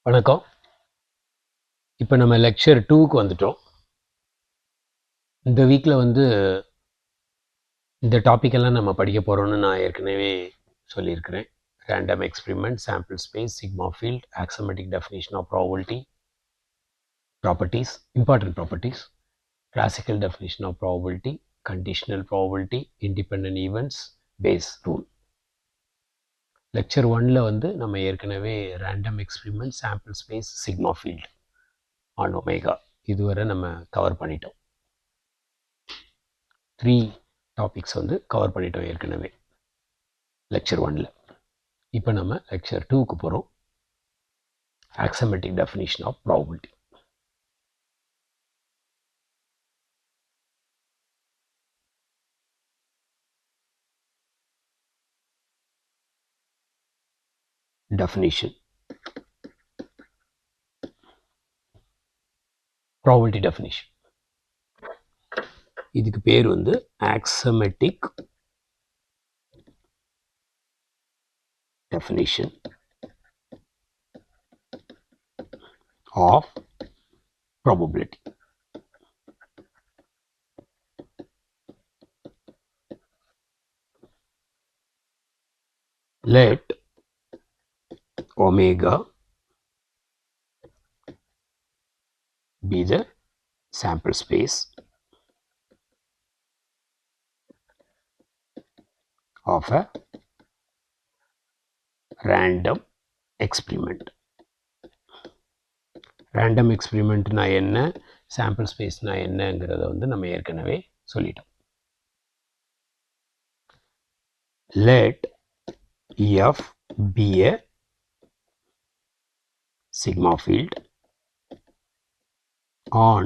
வணக்கம். இப்போ நம்ம லெக்சர் 2க்கு வந்துட்டோம். இந்த வீக்கில் இந்த டாபிக்கெல்லாம் நம்ம படிக்க போகிறோன்னு நான் ஏற்கனவே சொல்லியிருக்கிறேன். Random experiment, sample space, sigma field, axiomatic definition of probability, properties, important properties, classical definition of probability, conditional probability, independent events, Bayes rule. Lecture 1ல் நம்ம ஏற்கனவே random experiment, sample space, sigma field on omega இதுவரை நம்ம cover பண்ணிட்டோம். 3 topics cover பண்ணிட்டோம் ஏற்கனவே lecture 1ல். இப்போ நம்ம லெக்சர் 2க்கு போகிறோம். Axiomatic definition of probability. Definition, probability definition. இதுக்கு பேர் axiomatic definition of probability. Let omega be the sample space of a random experiment. random experiment na enna, sample space na என்னங்கிறத நம்ம ஏற்கனவே சொல்லிட்டோம். Let F be a sigma field on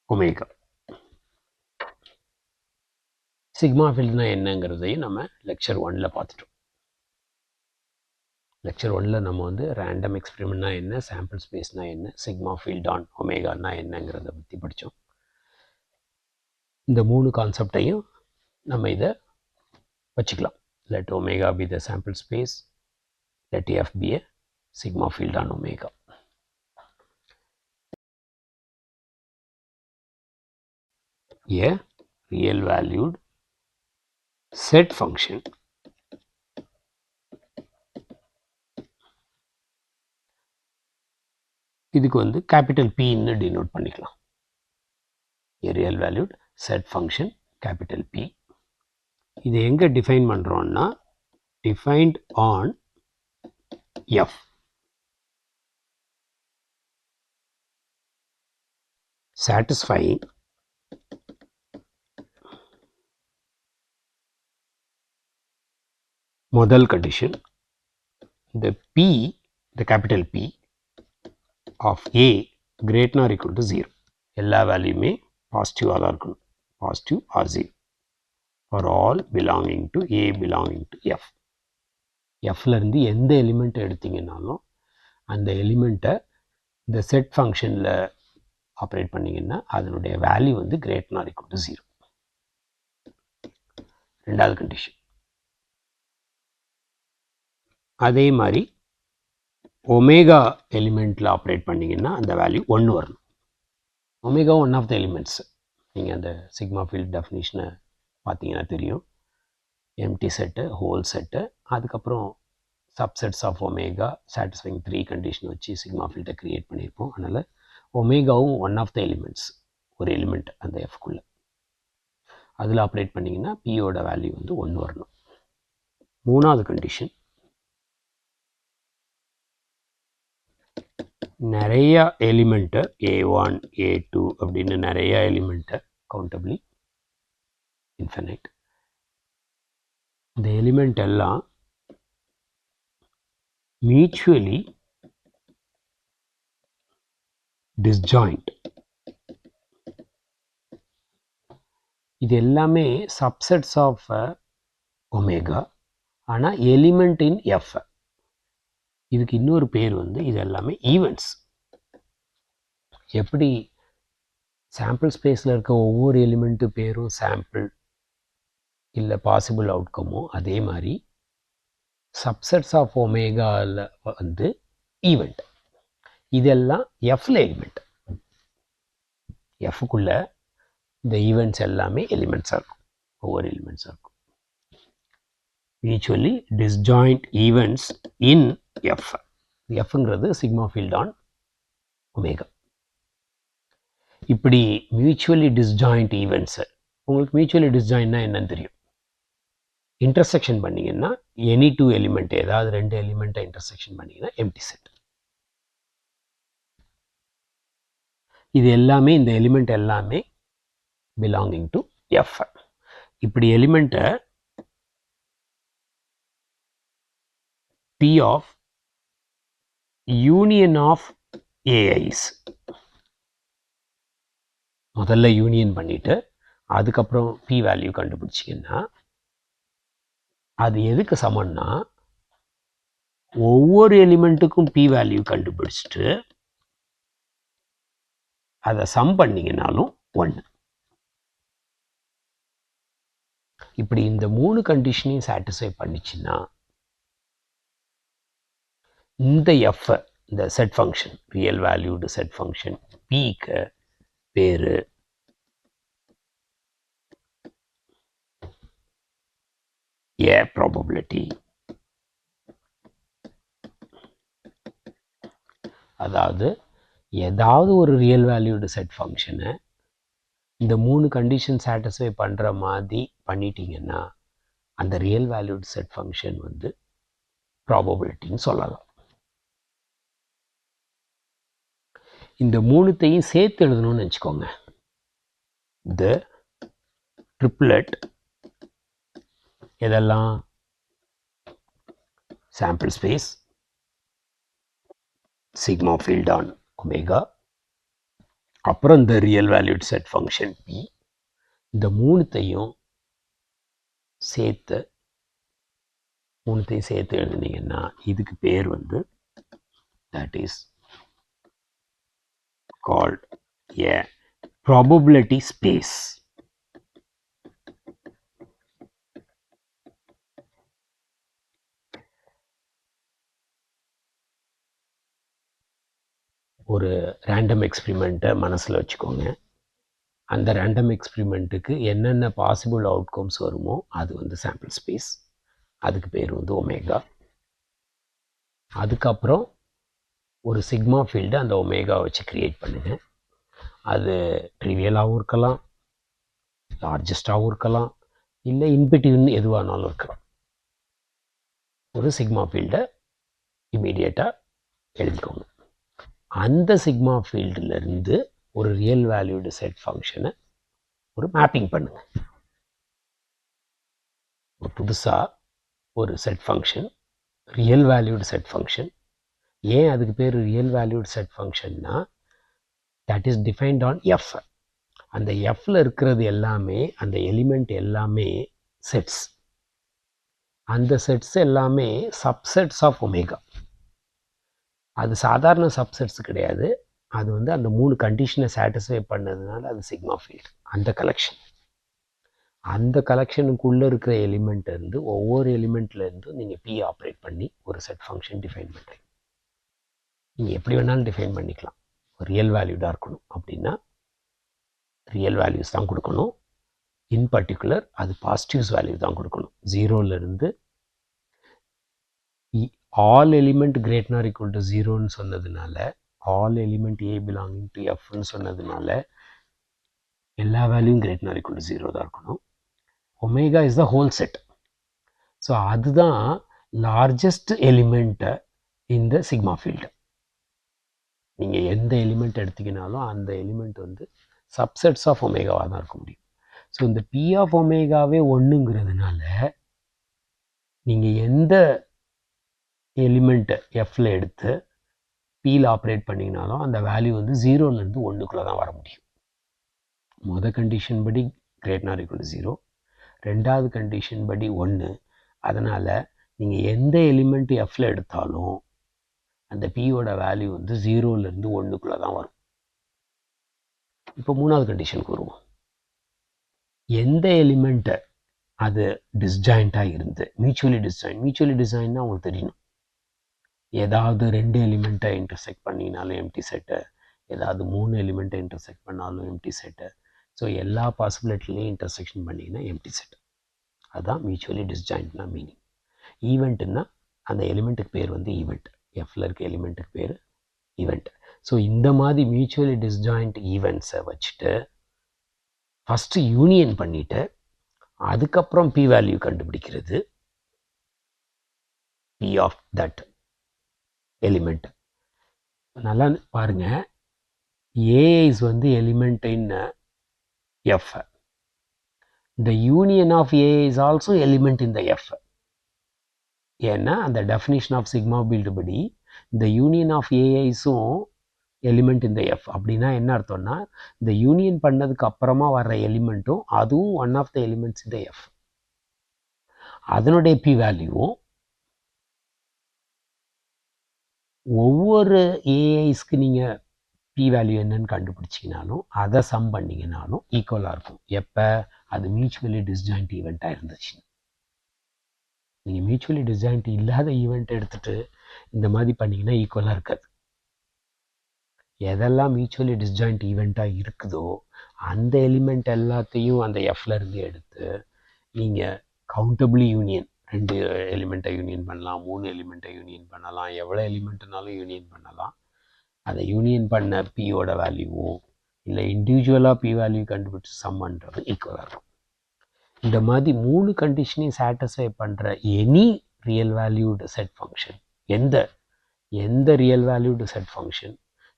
omega. Sigma ஃபீல்ட்னா என்னங்கிறதையும் நம்ம lecture 1ல் பார்த்துட்டோம். Lecture 1ல் நம்ம ரேண்டம் எக்ஸ்பெரிமெண்ட்னா என்ன, சாம்பிள் ஸ்பேஸ்னா என்ன, சிக்மா ஃபீல்ட் ஆன் ஒமேகானா என்னங்கிறத பற்றி படித்தோம். இந்த 3 கான்செப்டையும் நம்ம இதை வச்சுக்கலாம். Let omega be the sample space, let F B a sigma field on omega. A real valued set function இதுக்கு கேபிட்டல் P ன்னு டினோட் பண்ணிக்கலாம். A real valued set function capital P. இது எங்க டிஃபைன் பண்றோம்னா defined on F. satisfying முதல் condition, the P, the capital P of A greater or equal to 0. எல்லா வேல்யூமே பாசிட்டிவாக தான் இருக்கணும். Positive or 0 for all belonging to A belonging to F. Fல இருந்து எந்த எலிமெண்ட் எடுத்தீங்கன்னாலும் அந்த எலிமெண்ட்டை இந்த செட் ஃபங்க்ஷனில் ஆப்ரேட் பண்ணிங்கன்னா அதனுடைய value greater or equal to 0. ரெண்டாவது கண்டிஷன், அதே மாதிரி ஒமேகா எலிமெண்ட்டில் ஆப்ரேட் பண்ணிங்கன்னா அந்த வேல்யூ 1 வரணும். Omega one of the elements. நீங்கள் அந்த சிக்மா ஃபீல்ட் டெஃபினிஷனை பார்த்தீங்கன்னா தெரியும். எம்டி செட்டு, ஹோல் செட்டு, அதுக்கப்புறம் subsets of omega satisfying 3 condition வச்சு சிக்மா ஃபீல்டை க்ரியேட் பண்ணியிருப்போம். அதனால் ஒமேகாவும் ஒன் ஆஃப் த எலிமெண்ட்ஸ், ஒரு எலிமெண்ட் அந்த எஃப்குள்ளே. அதில் ஆப்ரேட் பண்ணிங்கன்னா பியோட வேல்யூ 1 வரணும். மூணாவது கண்டிஷன், நிறைய எலிமெண்ட்டை A1 A2 அப்படின்னு நிறைய எலிமெண்ட்டை கவுண்டபிளி இன்ஃபினைட், இந்த எலிமெண்ட் எல்லாம் மியூச்சுவலி டிஸ்ஜாயிண்ட். இது எல்லாமே சப்செட்ஸ் ஆஃப் ஒமேகா, ஆனால் எலிமெண்ட் இன் எஃப். இதுக்கு இன்னொரு பேர் இது எல்லாமே ஈவெண்ட்ஸ். எப்படி சாம்பிள் ஸ்பேஸில் இருக்க ஒவ்வொரு எலிமெண்ட்டு பேரும் சாம்பிள் இல்லை பாசிபிள் அவுட்கமோ, அதே மாதிரி சப்செட்ஸ் ஆஃப் ஒமேகாவில் ஈவெண்ட். இதெல்லாம் எஃப்ல எலிமெண்ட். எஃப்க்குள்ள இந்த ஈவெண்ட்ஸ் எல்லாமே எலிமெண்ட்ஸாக இருக்கும், ஒவ்வொரு எலிமெண்ட்ஸாக இருக்கும். Mutually disjoint events in F. எஃப்ங்கிறது சிக்மா ஃபீல்ட் ஆன் ஒமேகா. இப்படி மியூச்சுவலி டிஸ்ஜாயிண்ட் ஈவெண்ட்ஸு, உங்களுக்கு மியூச்சுவலி டிஸ்ஜாயின்னா என்னன்னு தெரியும். இன்டர்செக்ஷன் பண்ணிங்கன்னா எனி டூ எலிமெண்ட், ஏதாவது ரெண்டு எலிமெண்ட்டை இன்டர்செக்ஷன் பண்ணிங்கன்னா எம்டி செட். இது எல்லாமே, இந்த எலிமெண்ட் எல்லாமே பிலாங்கிங் டு எஃப். இப்படி எலிமெண்ட்டை P of union of AIs முதல்ல யூனியன் பண்ணிட்டு அதுக்கப்புறம் P வேல்யூ கண்டுபிடிச்சிங்கன்னா அது எதுக்கு சமன்னா, ஒவ்வொரு எலிமெண்ட்டுக்கும் P வேல்யூ கண்டுபிடிச்சிட்டு அதை சம் பண்ணிங்கனாலும் 1. இப்படி இந்த 3 கண்டிஷனையும் சாட்டிஸ்ஃபை பண்ணிச்சுன்னா இந்த எஃப், இந்த set function, real valued set function Pக்கு பேரு A probability. அதாவது ஏதாவது ஒரு ரியல் வேல்யூடு செட் ஃபங்க்ஷனை இந்த 3 கண்டிஷன் சாட்டிஸ்ஃபை பண்ணுற மாதிரி பண்ணிட்டீங்கன்னா அந்த ரியல் வேல்யூடு செட் ஃபங்க்ஷன் வந்து ப்ராபபிலிட்டின்னு சொல்லலாம். இந்த 3த்தையும் சேர்த்து எழுதணும்னு நினச்சிக்கோங்க. த ட்ரிப்ளெட் இதெல்லாம் sample space, sigma field on omega, அப்புறம் இந்த real valued set function P. இந்த 3த்தையும் சேர்த்து எழுதுனீங்கன்னா இதுக்கு பேர் வந்து that is called a probability space. ஒரு ரேண்டம் எக்ஸ்பிரிமெண்ட்டை மனசில் வச்சுக்கோங்க. அந்த ரேண்டம் எக்ஸ்பிரிமெண்ட்டுக்கு என்னென்ன பாசிபிள் அவுட்கம்ஸ் வருமோ அது வந்து சாம்பிள் ஸ்பேஸ். அதுக்கு பேர் வந்து ஒமேகா. அதுக்கப்புறம் ஒரு சிக்மா ஃபீல்டு அந்த ஒமேகா வச்சு க்ரியேட் பண்ணுங்கள். அது ட்ரிவியலாகவும் இருக்கலாம், லார்ஜஸ்டாகவும் இருக்கலாம், இல்லை இன்பிட்வீன் எதுவானாலும் இருக்கலாம். ஒரு சிக்மா ஃபீல்டை இமீடியட்டாக எழுதிக்கோங்க. அந்த சிக்மா ஃபீல்டிலிருந்து ஒரு ரியல் வேல்யூடு செட் ஃபங்க்ஷனை ஒரு மேப்பிங் பண்ணுங்க. புதுசாக ஒரு set function, real valued set function. ஏன் அதுக்கு பேர் ரியல் வேல்யூடு செட் ஃபங்க்ஷன்னா that is defined on F. அந்த எஃப்ல இருக்கிறது எல்லாமே, அந்த எலிமெண்ட் எல்லாமே செட்ஸ். அந்த செட்ஸ் எல்லாமே சப்செட்ஸ் ஆஃப் ஒமேகா. அது சாதாரண சப்செட்ஸ் கிடையாது. அது வந்து அந்த 3 கண்டிஷனை சாட்டிஸ்ஃபை பண்ணதுனால அது சிக்மா ஃபீல்டு. அந்த கலெக்ஷனுக்குள்ளே இருக்கிற எலிமெண்ட் இருந்து ஒவ்வொரு எலிமெண்ட்லேருந்து நீங்கள் P ஆப்ரேட் பண்ணி ஒரு செட் ஃபங்க்ஷன் டிஃபைன் பண்ணுறீங்க. நீங்கள் எப்படி வேணாலும் டிஃபைன் பண்ணிக்கலாம். ரியல் வேல்யூடாக இருக்கணும் அப்படின்னா ரியல் வேல்யூஸ் தான் கொடுக்கணும். இன் பர்டிகுலர் அது பாசிட்டிவ்ஸ் வேல்யூ தான் கொடுக்கணும். 0லேருந்து all element greater or equal to 0ன்னு சொன்னதுனால, all element A belonging to Fன்னு சொன்னதுனால எல்லா வேல்யூவும் greater or equal to 0 தான் இருக்கணும். Omega is the whole set. So அதுதான் லார்ஜஸ்ட் எலிமெண்ட்டை இந்த சிக்மா ஃபீல்டு. நீங்கள் எந்த எலிமெண்ட் எடுத்திங்கனாலும் அந்த எலிமெண்ட் வந்து சப்செட்ஸ் ஆஃப் ஒமேகாவாக தான் இருக்க முடியும். ஸோ இந்த P ஆஃப் ஒமேகாவே 1ங்கிறதுனால நீங்கள் எந்த எலிமெண்ட்டை Fல எடுத்து Pயில் ஆப்ரேட் பண்ணிங்கனாலும் அந்த வேல்யூ வந்து 0லேருந்து 1க்குள்ளே தான் வர முடியும். மொதல் கண்டிஷன் படி greater or equal to 0, ரெண்டாவது கண்டிஷன் படி 1. அதனால் நீங்கள் எந்த எலிமெண்ட் Fல எடுத்தாலும் அந்த Pயோட வேல்யூ வந்து 0லேருந்து 1க்குள்ளே தான் வரும். இப்போ மூணாவது கண்டிஷனுக்கு வருவோம். எந்த எலிமெண்ட்டை அது டிஸ்ஜாயிண்ட்டாக இருந்து மியூச்சுவலி டிஸ்ஜாயின்னா உங்களுக்கு தெரியணும். ஏதாவது 2 எலிமெண்ட்டை இன்டர்செக்ட் பண்ணினாலும் எம்டி செட்டு, ஏதாவது 3 எலிமெண்ட்டை இன்டர்செக்ட் பண்ணாலும் எம்டி செட்டு. ஸோ எல்லா பாசிபிலிட்டிலையும் இன்டர்செக்ஷன் பண்ணிங்கன்னா எம்டி செட். அதுதான் மியூச்சுவலி டிஸ்ஜாயிண்ட்னா மீனிங். ஈவெண்ட்டுன்னா அந்த எலிமெண்ட்டுக்கு பேர் வந்து ஈவெண்ட். எஃப்ல இருக்க எலிமெண்ட்டுக்கு பேர் ஈவெண்ட். ஸோ இந்த மாதிரி மியூச்சுவலி டிஸ்ஜாயிண்ட் ஈவெண்ட்ஸை வச்சுட்டு ஃபஸ்ட்டு யூனியன் பண்ணிவிட்டு அதுக்கப்புறம் பி வேல்யூ கண்டுபிடிக்கிறது பி ஆஃப் தட் எலிமெண்ட். நல்லா பாருங்க, ஏஐஸ் வந்து element in F. The union of AI is also element in the F. ஏன்னா அந்த டெஃபினிஷன் ஆஃப் சிக்மா பீல்டு படி இந்த யூனியன் ஆஃப் ஏஐஸும் எலிமெண்ட் இந்த எஃப். அப்படின்னா என்ன அர்த்தம்னா, இந்த யூனியன் பண்ணதுக்கு அப்புறமா வர்ற எலிமெண்ட்டும் அதுவும் ஒன் ஆஃப் த எலிமெண்ட்ஸ் இந்த எஃப். அதனுடைய பி வேல்யூவும் ஒவ்வொரு ஏஐஸ்க்கு நீங்கள் பி வேல்யூ என்னன்னு கண்டுபிடிச்சிங்கனாலும் அதை சம் பண்ணிங்கனாலும் ஈக்குவலாக இருக்கும். எப்போ அது மியூச்சுவலி டிஸ்ஜாயிண்ட் ஈவெண்ட்டாக இருந்துச்சு. நீங்கள் மியூச்சுவலி டிஸ்ஜாயிண்ட் இல்லாத ஈவெண்ட் எடுத்துகிட்டு இந்த மாதிரி பண்ணிங்கன்னா ஈக்குவலாக இருக்காது. எதெல்லாம் மியூச்சுவலி டிஸ்ஜாயிண்ட் ஈவெண்ட்டாக இருக்குதோ அந்த எலிமெண்ட் எல்லாத்தையும் அந்த எஃப்லேருந்து எடுத்து நீங்கள் கவுண்டபிளி யூனியன், 2 எலிமெண்ட்டை யூனியன் பண்ணலாம், 3 எலிமெண்ட்டை யூனியன் பண்ணலாம், எவ்வளோ எலிமெண்ட்னாலும் யூனியன் பண்ணலாம். அதை யூனியன் பண்ண பியோட வேல்யூவும் இல்லை இண்டிவிஜுவலாக பி வேல்யூ கண்டுபிடிச்சி சம் பண்ணுறது ஈக்குவலாக இருக்கும். இந்த மாதிரி 3 கண்டிஷனையும் சாட்டிஸ்ஃபை பண்ணுற any real valued set function, எந்த ரியல் வேல்யூடு செட் ஃபங்க்ஷன்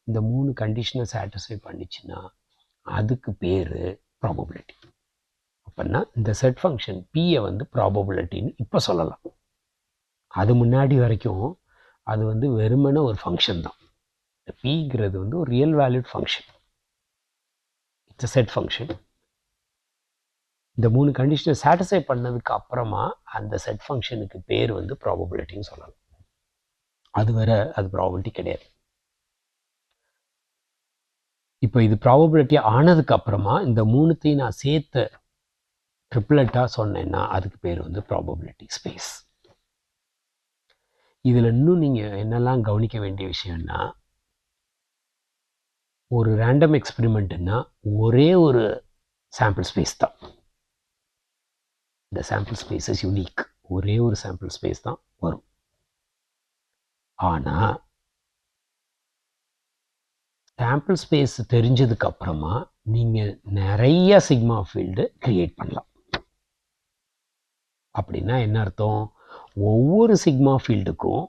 இந்த 3 கண்டிஷனை சாட்டிஸ்ஃபை பண்ணிச்சுன்னா அதுக்கு பேர் ப்ராபபிலிட்டி. அப்படின்னா இந்த செட் ஃபங்க்ஷன் பியை வந்து ப்ராபபிலிட்டின்னு இப்போ சொல்லலாம். அது முன்னாடி வரைக்கும் அது வந்து வெறுமனே ஒரு ஃபங்க்ஷன் தான். பிங்கிறது வந்து ஒரு real valued function, it's set function. இந்த 3 கண்டிஷனை சாட்டிஸ்ஃபை பண்ணதுக்கு அப்புறமா அந்த செட் ஃபங்க்ஷனுக்கு பேர் வந்து ப்ராபபிலிட்டின்னு சொல்லலாம். அது வேற, அது ப்ராபபிலிட்டி கிடையாது. இப்போ இது ப்ராபபிலிட்டி ஆனதுக்கு அப்புறமா இந்த 3த்தையும் நான் சேர்த்து ட்ரிப்ளெட்டாக சொன்னேன்னா அதுக்கு பேர் வந்து ப்ராபபிலிட்டி ஸ்பேஸ். இதில் இன்னும் நீங்கள் என்னெல்லாம் கவனிக்க வேண்டிய விஷயம்னா, ஒரு ரேண்டம் எக்ஸ்பெரிமெண்ட்டுன்னா ஒரே ஒரு சாம்பிள் ஸ்பேஸ் தான். இந்த சாம்பிள் ஸ்பேஸ் இஸ் யூனிக். ஒரே ஒரு சாம்பிள் ஸ்பேஸ் தான் வரும். ஆனால் சாம்பிள் ஸ்பேஸ் தெரிஞ்சதுக்கு அப்புறமா நீங்கள் நிறைய சிக்மா ஃபீல்டு கிரியேட் பண்ணலாம். அப்படின்னா என்ன அர்த்தம்? ஒவ்வொரு சிக்மா ஃபீல்டுக்கும்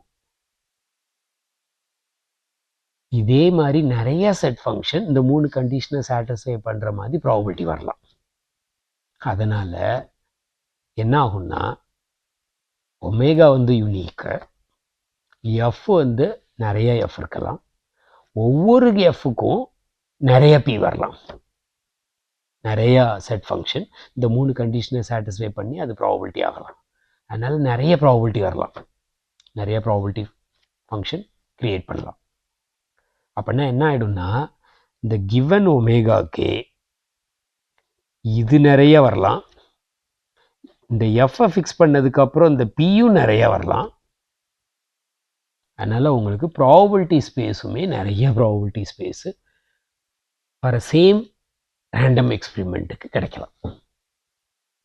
இதே மாதிரி நிறைய செட் ஃபங்க்ஷன் இந்த 3 கண்டிஷனை சாட்டிஸ்ஃபை பண்ணுற மாதிரி ப்ராபபிலிட்டி வரலாம். அதனால் என்ன ஆகும்னா, ஒமேகா வந்து யூனிக்கு, எஃப் வந்து நிறைய எஃப் இருக்கலாம், ஒவ்வொரு எஃப்க்கும் நிறைய பி வரலாம். நிறையா செட் ஃபங்க்ஷன் இந்த 3 கண்டிஷனை சாட்டிஸ்ஃபை பண்ணி அது ப்ராபபிலிட்டி ஆகலாம். அதனால் நிறைய ப்ராபபிலிட்டி வரலாம், நிறைய ப்ராபபிலிட்டி ஃபங்க்ஷன் க்ரியேட் பண்ணலாம். அப்படின்னா என்ன ஆகிடும்னா, இந்த கிவன் ஒமேகாக்கே இது நிறைய வரலாம், இந்த எஃப்ஐ ஃபிக்ஸ் பண்ணதுக்கப்புறம் இந்த பியும் நிறைய வரலாம். அதனால் உங்களுக்கு ப்ராபபிலிட்டி ஸ்பேஸுமே நிறைய ப்ராபபிலிட்டி ஸ்பேஸு வர சேம் ரேண்டம் எக்ஸ்பெரிமெண்ட்டுக்கு கிடைக்கலாம்.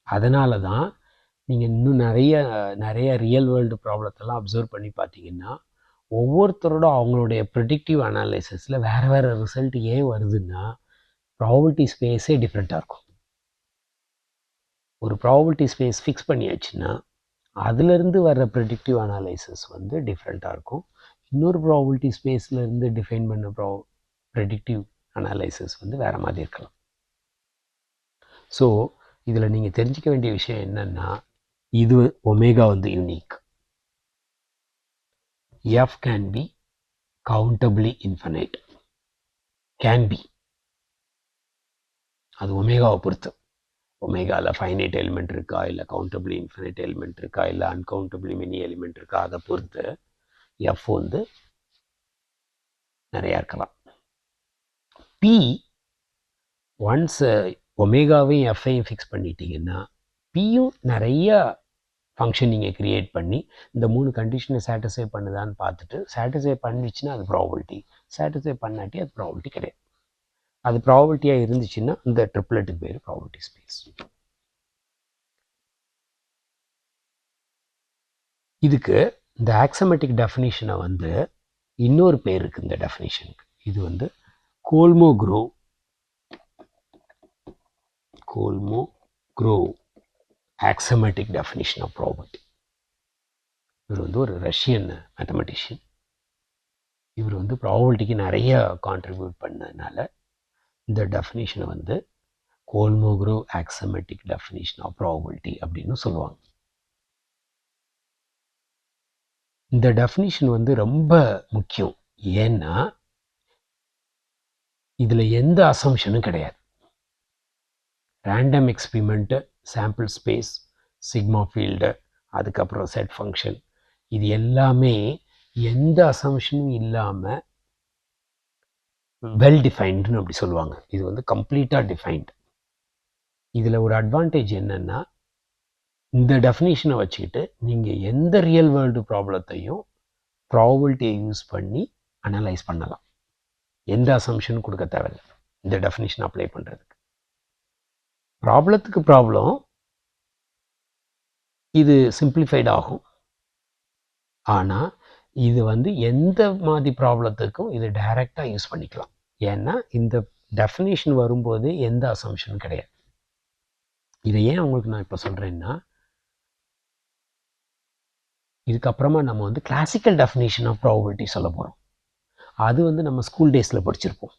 அதனால தான் நீங்கள் இன்னும் நிறைய ரியல் வேர்ல்டு ப்ராப்ளத்தெல்லாம் அப்சர்வ் பண்ணி பார்த்தீங்கன்னா, ஒவ்வொருத்தரோட அவங்களுடைய ப்ரெடிக்டிவ் அனாலிசிஸில் வேறு ரிசல்ட் ஏன் வருதுன்னா, ப்ராபபிலிட்டி ஸ்பேஸே டிஃப்ரெண்ட்டாக இருக்கும். ஒரு ப்ராபபிலிட்டி ஸ்பேஸ் ஃபிக்ஸ் பண்ணியாச்சுன்னா அதிலிருந்து வர்ற ப்ரெடிக்டிவ் அனாலிசிஸ் வந்து டிஃப்ரெண்ட்டாக இருக்கும். இன்னொரு ப்ராபபிலிட்டி ஸ்பேஸ்லேருந்து டிஃபைன் பண்ண ப்ரெடிக்டிவ் அனாலிசிஸ் வந்து வேறு மாதிரி இருக்கலாம். ஸோ இதில் நீங்கள் தெரிஞ்சிக்க வேண்டிய விஷயம் என்னென்னா, இது ஒமேகா வந்து unique. F can be countably infinite, can be. அது ஒமேகாவை பொறுத்து. ஒமேகாவில் ஃபைனைட் எலிமெண்ட் இருக்கா, இல்லை கவுண்டபிளி இன்ஃபினைட் எலிமெண்ட் இருக்கா, இல்லை அன்கவுண்டபிளி மெனி எலிமெண்ட் இருக்கா, அதை பொறுத்து எஃப் வந்து நிறையா இருக்கலாம். பி ஒன்ஸ் ஒமேகாவையும் எஃப்ஐயும் ஃபிக்ஸ் பண்ணிட்டீங்கன்னா பியும் நிறையா ஃபங்க்ஷன் நீங்கள் க்ரியேட் பண்ணி இந்த 3 கண்டிஷனை சாட்டிஸ்ஃபை பண்ணுதான்னு பார்த்துட்டு சாட்டிஸ்ஃபை பண்ணிச்சுன்னா அது ப்ராபபிலிட்டி, சாட்டிஸ்ஃபை பண்ணாட்டி அது ப்ராபபிலிட்டி கிடையாது. அது ப்ராபபிலிட்டியாக இருந்துச்சுன்னா இந்த ட்ரிப்லெட்டுக்கு பேர் ப்ராபபிலிட்டி ஸ்பேஸ். இதுக்கு இந்த ஆக்சமெட்டிக் டெஃபினிஷனை வந்து இன்னொரு பேர் இருக்குது இந்த டெஃபினிஷனுக்கு. இது வந்து கோல்மோக்ரோவ் axiomatic definition of probability. இவர் வந்து ஒரு ரஷ்யன் மேத்தமெட்டிஷியன். இவர் வந்து ப்ராபபிலிட்டிக்கு நிறைய கான்ட்ரிபியூட் பண்ணதுனால இந்த டெஃபினிஷனை வந்து கோல்மோக்ரோவ் axiomatic definition of probability அப்படின்னு சொல்லுவாங்க. இந்த டெஃபினிஷன் வந்து ரொம்ப முக்கியம். ஏன்னா இதில் எந்த அசம்ஷனும் கிடையாது. Random experiment, sample space, sigma field, அதுக்கப்புறம் செட் ஃபங்க்ஷன், இது எல்லாமே எந்த அசம்ஷனும் இல்லாமல் வெல் டிஃபைன்டுன்னு அப்படி சொல்லுவாங்க. இது வந்து கம்ப்ளீட்டாக டிஃபைன்டு. இதில் ஒரு அட்வான்டேஜ் என்னென்னா இந்த டெஃபினிஷனை வச்சுக்கிட்டு நீங்கள் எந்த ரியல் வேர்ல்டு ப்ராப்ளத்தையும் ப்ராபபிலிட்டியை யூஸ் பண்ணி அனலைஸ் பண்ணலாம். எந்த அசம்ஷனும் கொடுக்க தேவையில்லை இந்த டெஃபினிஷன் அப்ளை பண்ணுறதுக்கு. ப்ராப்ளத்துக்கு ப்ராப்ளம் இது சிம்பிளிஃபைட் ஆகும். ஆனால் இது வந்து எந்த மாதிரி ப்ராப்ளத்துக்கும் இது டைரெக்டாக யூஸ் பண்ணிக்கலாம். ஏன்னா இந்த டெஃபினிஷன் வரும்போது எந்த அசம்ஷனும் கிடையாது. இதை ஏன் உங்களுக்கு நான் இப்போ சொல்கிறேன்னா, இதுக்கப்புறமா நம்ம வந்து கிளாசிக்கல் டெஃபினிஷன் ஆஃப் ப்ராபபிலிட்டி சொல்ல போகிறோம். அது வந்து நம்ம ஸ்கூல் டேஸில் படிச்சிருப்போம்.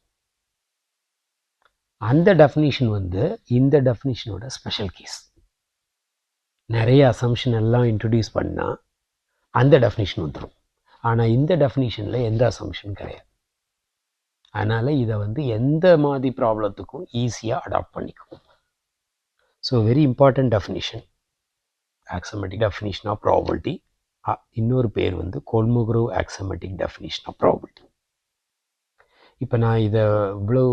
அந்த டெஃபினிஷன் வந்து இந்த டெஃபினிஷனோட ஸ்பெஷல் கேஸ். நிறைய அசம்ஷன் எல்லாம் இன்ட்ரடியூஸ் பண்ணால் அந்த டெஃபினிஷன் வந்துடும். ஆனால் இந்த டெஃபினிஷனில் எந்த அசம்ஷனும் கிடையாது. அதனால் இதை வந்து எந்த மாதிரி ப்ராப்ளத்துக்கும் ஈஸியாக அடாப்ட் பண்ணிக்கும். So very important definition, axiomatic definition of probability. இன்னொரு பேர் வந்து கோல்மோக்ரோவ் axiomatic definition of probability. இப்போ நான் இதை இவ்வளோ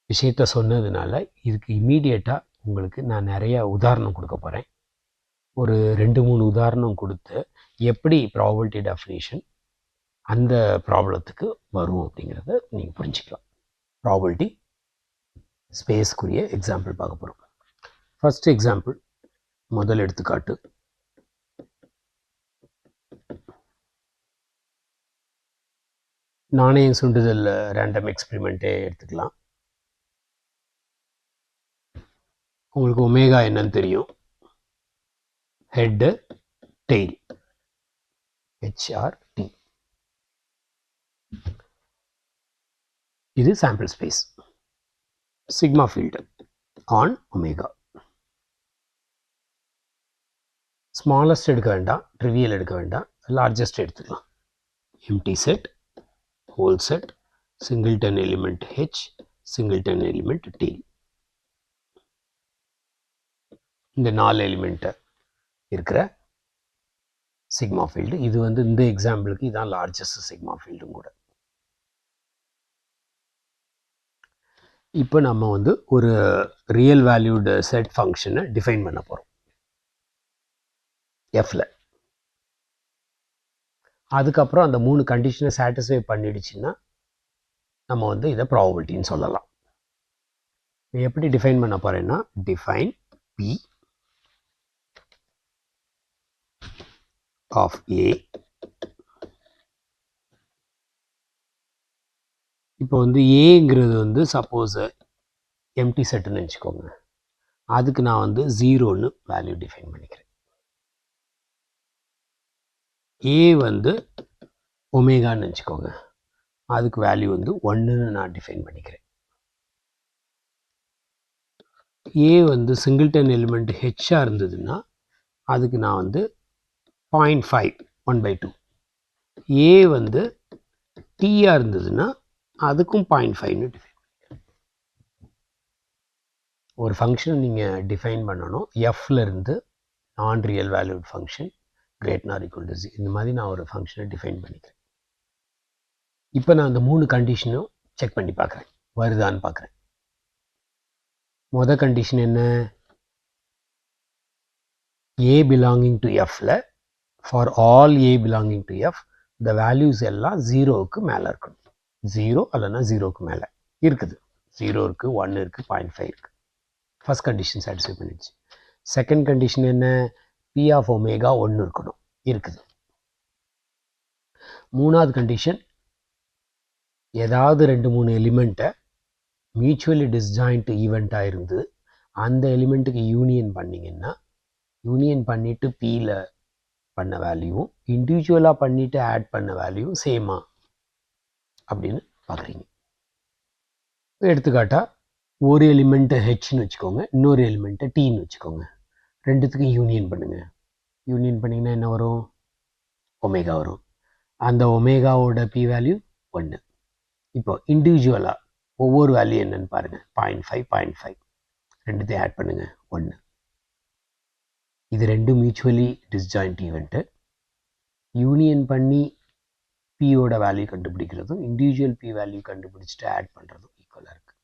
விஷயத்த சொன்னதுனால இதுக்கு இம்மீடியட்டாக உங்களுக்கு நான் நிறைய உதாரணம் கொடுக்க போகிறேன். ஒரு 2-3 உதாரணம் கொடுத்து எப்படி ப்ராபபிலிட்டி டெஃபினிஷன் அந்த ப்ராப்ளத்துக்கு வரும் அப்படிங்கிறத நீங்கள் புரிஞ்சுக்கலாம். ப்ராபபிலிட்டி ஸ்பேஸ்க்குரிய எக்ஸாம்பிள் பார்க்க போகிறோம். ஃபர்ஸ்ட் எக்ஸாம்பிள், முதல் எடுத்துக்காட்டு. நாணயம் சுண்டுதல் ரேண்டம் எக்ஸ்பிரிமெண்ட்டே எடுத்துக்கலாம். உங்களுக்கு ஒமேகா என்னன்னு தெரியும். Head, tail, HRT. இது sample space. Sigma field on omega. Smallest எடுக்க வேண்டாம், ட்ரிவியல் எடுக்க வேண்டாம், லார்ஜஸ்ட் எடுத்துக்கலாம். Empty set, whole set, singleton element H, singleton element T. இந்த 4 எலிமெண்ட்டு இருக்கிற சிக்மா ஃபீல்டு. இது வந்து இந்த எக்ஸாம்பிளுக்கு இதுதான் லார்ஜஸ்ட் சிக்மா ஃபீல்டும் கூட. இப்போ நம்ம வந்து ஒரு ரியல் வேல்யூடு செட் ஃபங்க்ஷனை டிஃபைன் பண்ண போகிறோம் Fல. அதுக்கப்புறம் அந்த 3 கண்டிஷனை சாட்டிஸ்ஃபை பண்ணிடுச்சுன்னா நம்ம வந்து இதை ப்ராபபிலிட்டின்னு சொல்லலாம். எப்படி டிஃபைன் பண்ண போகிறேன்னா, டிஃபைன் P of A. இப்போ வந்து ஏங்கிறது வந்து சப்போஸ் எம்டி செட்டுன்னு வச்சுக்கோங்க. அதுக்கு நான் வந்து 0ன்னு வேல்யூ டிஃபைன் பண்ணிக்கிறேன். ஏ வந்து ஒமேகான்னு வச்சுக்கோங்க. அதுக்கு வேல்யூ வந்து 1ன்னு நான் டிஃபைன் பண்ணிக்கிறேன். ஏ வந்து சிங்கிள்டன் எலிமெண்ட் ஹெச்சாக இருந்ததுன்னா அதுக்கு நான் வந்து 0.5 1/2. ஏ வந்து டீயாக இருந்ததுன்னா அதுக்கும் 0.5ன்னு டிஃபைன் பண்ணிக்கிறேன். ஒரு ஃபங்க்ஷனை நீங்கள் டிஃபைன் பண்ணணும். எஃப்லேருந்து நான் real valued function greater or equal to 0. இந்த மாதிரி நான் ஒரு ஃபங்க்ஷனை டிஃபைன் பண்ணிக்கிறேன். இப்போ நான் அந்த 3 கண்டிஷனும் செக் பண்ணி பார்க்குறேன், வருதான்னு பார்க்குறேன். மொதல் கண்டிஷன் என்ன? A belonging to Fல for all A belonging to F the values எல்லாம் 0க்கு மேலே இருக்கணும். 0 அல்லனா 0க்கு மேலே இருக்குது. 0 இருக்குது, 1 இருக்குது, 0.5 இருக்குது. ஃபர்ஸ்ட் கண்டிஷன் சாட்டிஸ்ஃபை பண்ணிடுச்சு. செகண்ட் கண்டிஷன் என்ன? P ஆஃப் ஒமேகா 1 இருக்கணும், இருக்குது. மூணாவது கண்டிஷன், ஏதாவது 2-3 எலிமெண்ட்டை மியூச்சுவலி டிஸ்ஜாயிண்ட் ஈவெண்ட்டாக இருந்து அந்த எலிமெண்ட்டுக்கு யூனியன் பண்ணிங்கன்னா, யூனியன் பண்ணிவிட்டு Pயில் பண்ண வேல்யூவும் இண்டிவிஜுவலாக பண்ணிவிட்டு ஆட் பண்ண வேல்யூவும் சேமா அப்படின்னு பார்க்குறீங்க. எடுத்துக்காட்டாக ஒரு எலிமெண்ட்டு ஹெச்னு வச்சுக்கோங்க, இன்னொரு எலிமெண்ட்டை டீன்னு வச்சுக்கோங்க. ரெண்டுத்துக்கும் யூனியன் பண்ணுங்கள். யூனியன் பண்ணிங்கன்னா என்ன வரும்? ஒமேகா வரும். அந்த ஒமேகாவோட பி வேல்யூ 1. இப்போ இண்டிவிஜுவலாக ஒவ்வொரு வேல்யூ என்னன்னு பாருங்கள். 0.5 0.5 ரெண்டுத்தையும் ஆட் பண்ணுங்கள், 1. இது ரெண்டும் மியூச்சுவலி டிஸ்ஜாயிண்ட் ஈவெண்ட்டு. யூனியன் பண்ணி பியோட வேல்யூ கண்டுபிடிக்கிறதும் இண்டிவிஜுவல் பி வேல்யூ கண்டுபிடிச்சிட்டு ஆட் பண்ணுறதும் ஈக்குவலாக இருக்குது.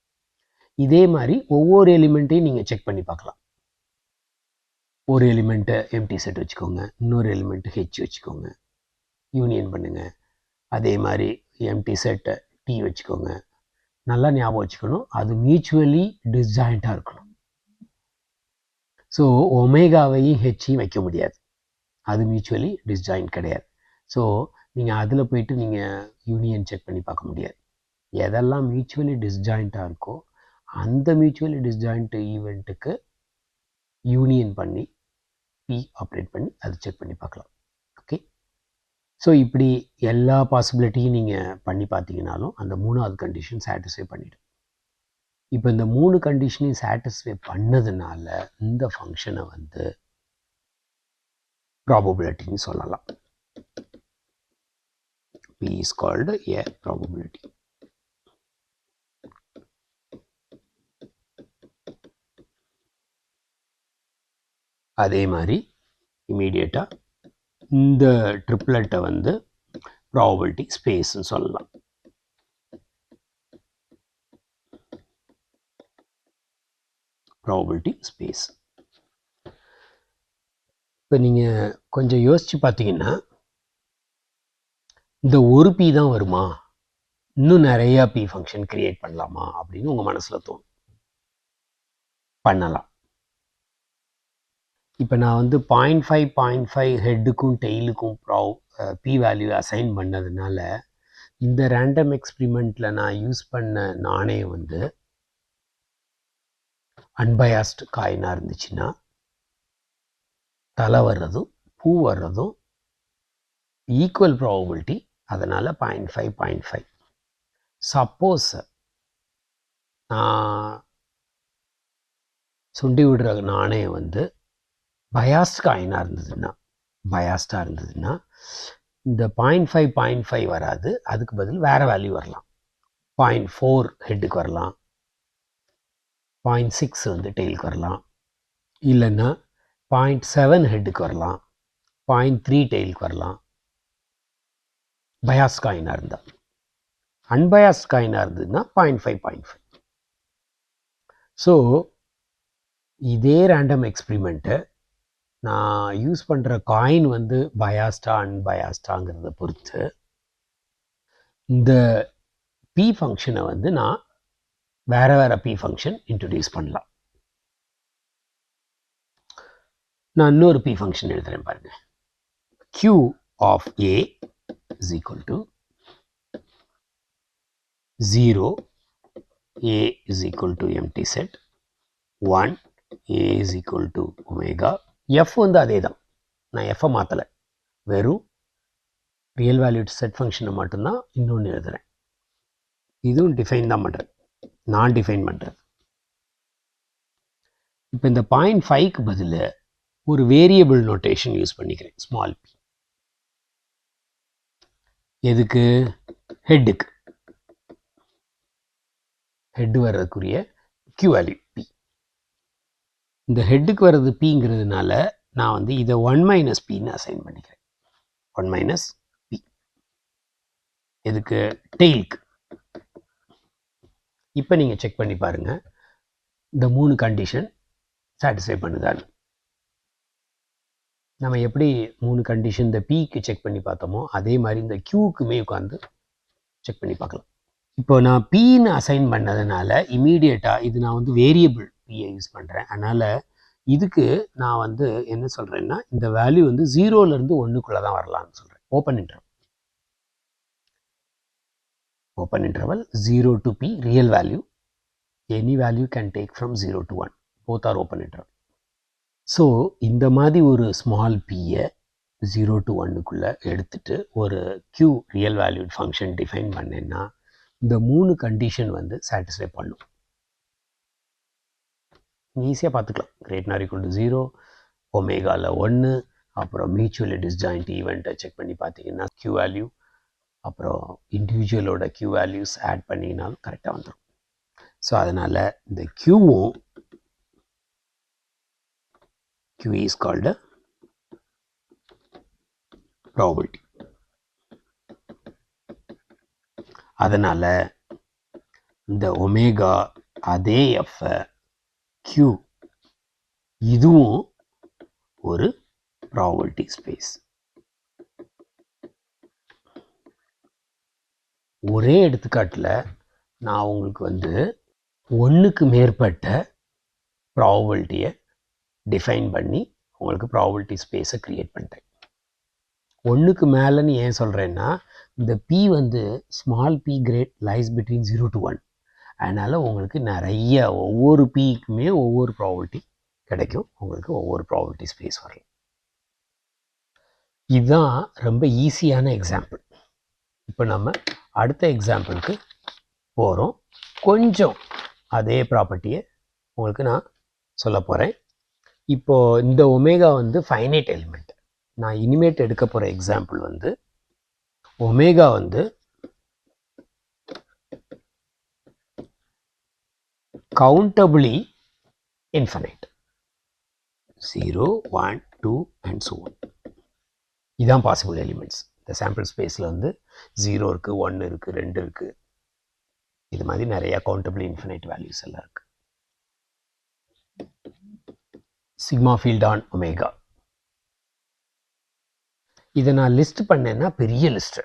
இதே மாதிரி ஒவ்வொரு எலிமெண்ட்டையும் நீங்கள் செக் பண்ணி பார்க்கலாம். ஒரு எலிமெண்ட்டை எம்டி செட் வச்சுக்கோங்க, இன்னொரு எலிமெண்ட்டு ஹெச் வச்சுக்கோங்க, யூனியன் பண்ணுங்கள். அதே மாதிரி எம்டி செட்டை டி வச்சுக்கோங்க. நல்லா ஞாபகம் வச்சுக்கணும், அது மியூச்சுவலி டிஸ்ஜாயிண்ட்டாக இருக்கணும். ஸோ ஒமேகாவையும் ஹெச்சையும் வைக்க முடியாது, அது மியூச்சுவலி டிஸ்ஜாயிண்ட் கிடையாது. ஸோ நீங்கள் அதில் போயிட்டு நீங்கள் யூனியன் செக் பண்ணி பார்க்க முடியாது. எதெல்லாம் மியூச்சுவலி டிஸ்ஜாயிண்ட்டாக இருக்கோ அந்த மியூச்சுவலி டிஸ்ஜாயிண்ட் ஈவெண்ட்டுக்கு யூனியன் பண்ணி பி ஆப்ரேட் பண்ணி அது செக் பண்ணி பார்க்கலாம். ஓகே, ஸோ இப்படி எல்லா பாசிபிலிட்டியும் நீங்கள் பண்ணி பார்த்தீங்கனாலும் அந்த மூணாவது கண்டிஷன் சாட்டிஸ்ஃபை பண்ணிவிடும். இப்போ இந்த 3 கண்டிஷனையும் சாட்டிஸ்ஃபை பண்ணதுனால இந்த ஃபங்க்ஷனை வந்து ப்ராபபிலிட்டின்னு சொல்லலாம். P is called a probability. அதே மாதிரி இமீடியட்டாக இந்த ட்ரிப்ளெட்டை வந்து ப்ராபபிலிட்டி ஸ்பேஸ்ன்னு சொல்லலாம். Probability space. இப்போ நீங்கள் கொஞ்சம் யோசித்து பார்த்தீங்கன்னா, இந்த ஒரு பி தான் வருமா, இன்னும் நிறையா பி ஃபங்க்ஷன் க்ரியேட் பண்ணலாமா அப்படின்னு உங்கள் மனசில் தோணும். பண்ணலாம். இப்போ நான் வந்து 0.5 ஹெட்டுக்கும் டெய்லுக்கும் பி வேல்யூ அசைன் பண்ணதுனால இந்த ரேண்டம் எக்ஸ்பிரிமெண்ட்டில் நான் யூஸ் பண்ண நாணயம் வந்து அன்பயாஸ்டு காயினாக இருந்துச்சுன்னா தலை வர்றதும் பூ வர்றதும் ஈக்குவல் ப்ராபபிலிட்டி. அதனால் 0.5 சப்போஸ் நான் சுண்டி விடுற நாணயம் வந்து பயாஸ்ட் காயினாக இருந்ததுன்னா இந்த 0.5 வராது, அதுக்கு பதில் வேறு வேல்யூ வரலாம். 0.4 ஹெட்டுக்கு வரலாம், 0.6 வந்து டெய்லுக்கு வரலாம், இல்லைன்னா 0.7 ஹெட்டுக்கு வரலாம், 0.3 டெய்லுக்கு வரலாம். பயாஸ் காயினாக இருந்தால். அன்பயாஸ்ட் காயினாக இருந்ததுன்னா 0.5. ஸோ இதே ரேண்டம் எக்ஸ்பிரிமெண்ட்டை நான் யூஸ் பண்ணுற காயின் வந்து பயாஸ்டா அன்பயாஸ்டாங்கிறத பொறுத்து இந்த பி ஃபங்க்ஷனை வந்து நான் வேறு பி ஃபங்க்ஷன் இன்ட்ரடியூஸ் பண்ணலாம். நான் இன்னொரு பி ஃபங்க்ஷன் எழுதுகிறேன் பாருங்க. Q of A is equal to 0, A is equal to empty set, 1, A is equal to omega. F வந்து அதே தான், நான் Fஐ மாற்றலை, வெறும் ரியல் வேல்யூட் செட் ஃபங்க்ஷனை மட்டும்தான் இன்னொன்று எழுதுகிறேன். இதுவும் டிஃபைன் தான் பண்ணுறேன், நான் டிஃபைன் பண்ணுறது. இப்போ இந்த 0.5க்கு பதில் ஒரு வேரியபிள் நோட்டேஷன் யூஸ் பண்ணிக்கிறேன், ஸ்மால் p. எதுக்கு? ஹெட்டுக்கு. ஹெட்டு வர்றதுக்குரிய Q வேல்யூ P. இந்த ஹெட்டுக்கு வர்றது Pங்கிறதுனால நான் வந்து இதை 1 - Pன்னு அசைன் பண்ணிக்கிறேன். 1 - P. எதுக்கு? டெய்லுக்கு. இப்போ நீங்கள் செக் பண்ணி பாருங்கள், இந்த 3 கண்டிஷன் சாட்டிஸ்ஃபை பண்ணுதான்னு. நம்ம எப்படி 3 கண்டிஷன் இந்த Pக்கு செக் பண்ணி பார்த்தோமோ அதே மாதிரி இந்த Qக்குமே உட்காந்து செக் பண்ணி பார்க்கலாம். இப்போ நான் Pன்னு அசைன் பண்ணதுனால இமீடியட்டாக இது நான் வந்து வேரியபிள் Pயை யூஸ் பண்ணுறேன். அதனால் இதுக்கு நான் வந்து என்ன சொல்கிறேன்னா இந்த வேல்யூ வந்து 0லேருந்து 1க்குள்ளே தான் வரலான்னு சொல்கிறேன். Open interval 0 to P real value, any value can take from 0 to 1, both are open interval. So இந்த மாதிரி ஒரு ஸ்மால் Pயை 0 to 1க்குள்ளே எடுத்துட்டு ஒரு Q real valued function define பண்ணேன்னா இந்த 3 கண்டிஷன் வந்து சாட்டிஸ்ஃபை பண்ணும். ஈஸியாக பார்த்துக்கலாம். greater or equal to 0, ஒமேகாவில் 1, அப்புறம் மியூச்சுவலி டிஸ்ஜாயிண்ட் ஈவெண்ட்டை செக் பண்ணி பார்த்தீங்கன்னா Q வேல்யூ, அப்புறம் இண்டிவிஜுவலோட Q வேல்யூஸ் ஆட் பண்ணிங்கனாலும் கரெக்டாக வந்துடும். ஸோ அதனால் இந்த Qவும் Q is called a probability. அதனால் இந்த ஒமேகா அதே F Q இதுவும் ஒரு probability space. ஒரே எடுத்துக்காட்டில் நான் உங்களுக்கு வந்து 1க்கு மேற்பட்ட ப்ராபபிலிட்டியை டிஃபைன் பண்ணி உங்களுக்கு ப்ராபபிலிட்டி ஸ்பேஸை க்ரியேட் பண்ணிட்டேன். 1க்கு மேலேன்னு ஏன் சொல்கிறேன்னா இந்த P வந்து small P great lies between 0 to 1. அதனால் உங்களுக்கு நிறைய ஒவ்வொரு Pக்குமே ஒவ்வொரு ப்ராபபிலிட்டி கிடைக்கும். உங்களுக்கு ஒவ்வொரு ப்ராபபிலிட்டி ஸ்பேஸ் வரலாம். இதுதான் ரொம்ப ஈஸியான எக்ஸாம்பிள். இப்போ நம்ம அடுத்த எக்ஸாம்பிளுக்கு போகிறோம். கொஞ்சம் அதே ப்ராப்பர்ட்டியை உங்களுக்கு நான் சொல்ல போகிறேன். இப்போது இந்த ஒமேகா வந்து ஃபைனைட் எலிமெண்ட். நான் இனிமேட் எடுக்க போகிற எக்ஸாம்பிள் வந்து ஒமேகா வந்து countably infinite, 0, 1, 2 and so on. இதுதான் பாசிபிள் எலிமெண்ட்ஸ். இந்த சாம்பிள் ஸ்பேஸில் வந்து 0 இருக்குது, 1 இருக்குது, 2 இருக்குது. இது மாதிரி நிறையா கவுண்டபிள் இன்ஃபினைட் வேல்யூஸ் எல்லாம் இருக்குது. சிக்மா ஃபீல்ட் ஆன் ஒமேகா இதை நான் லிஸ்ட் பண்ணேன்னா பெரிய list.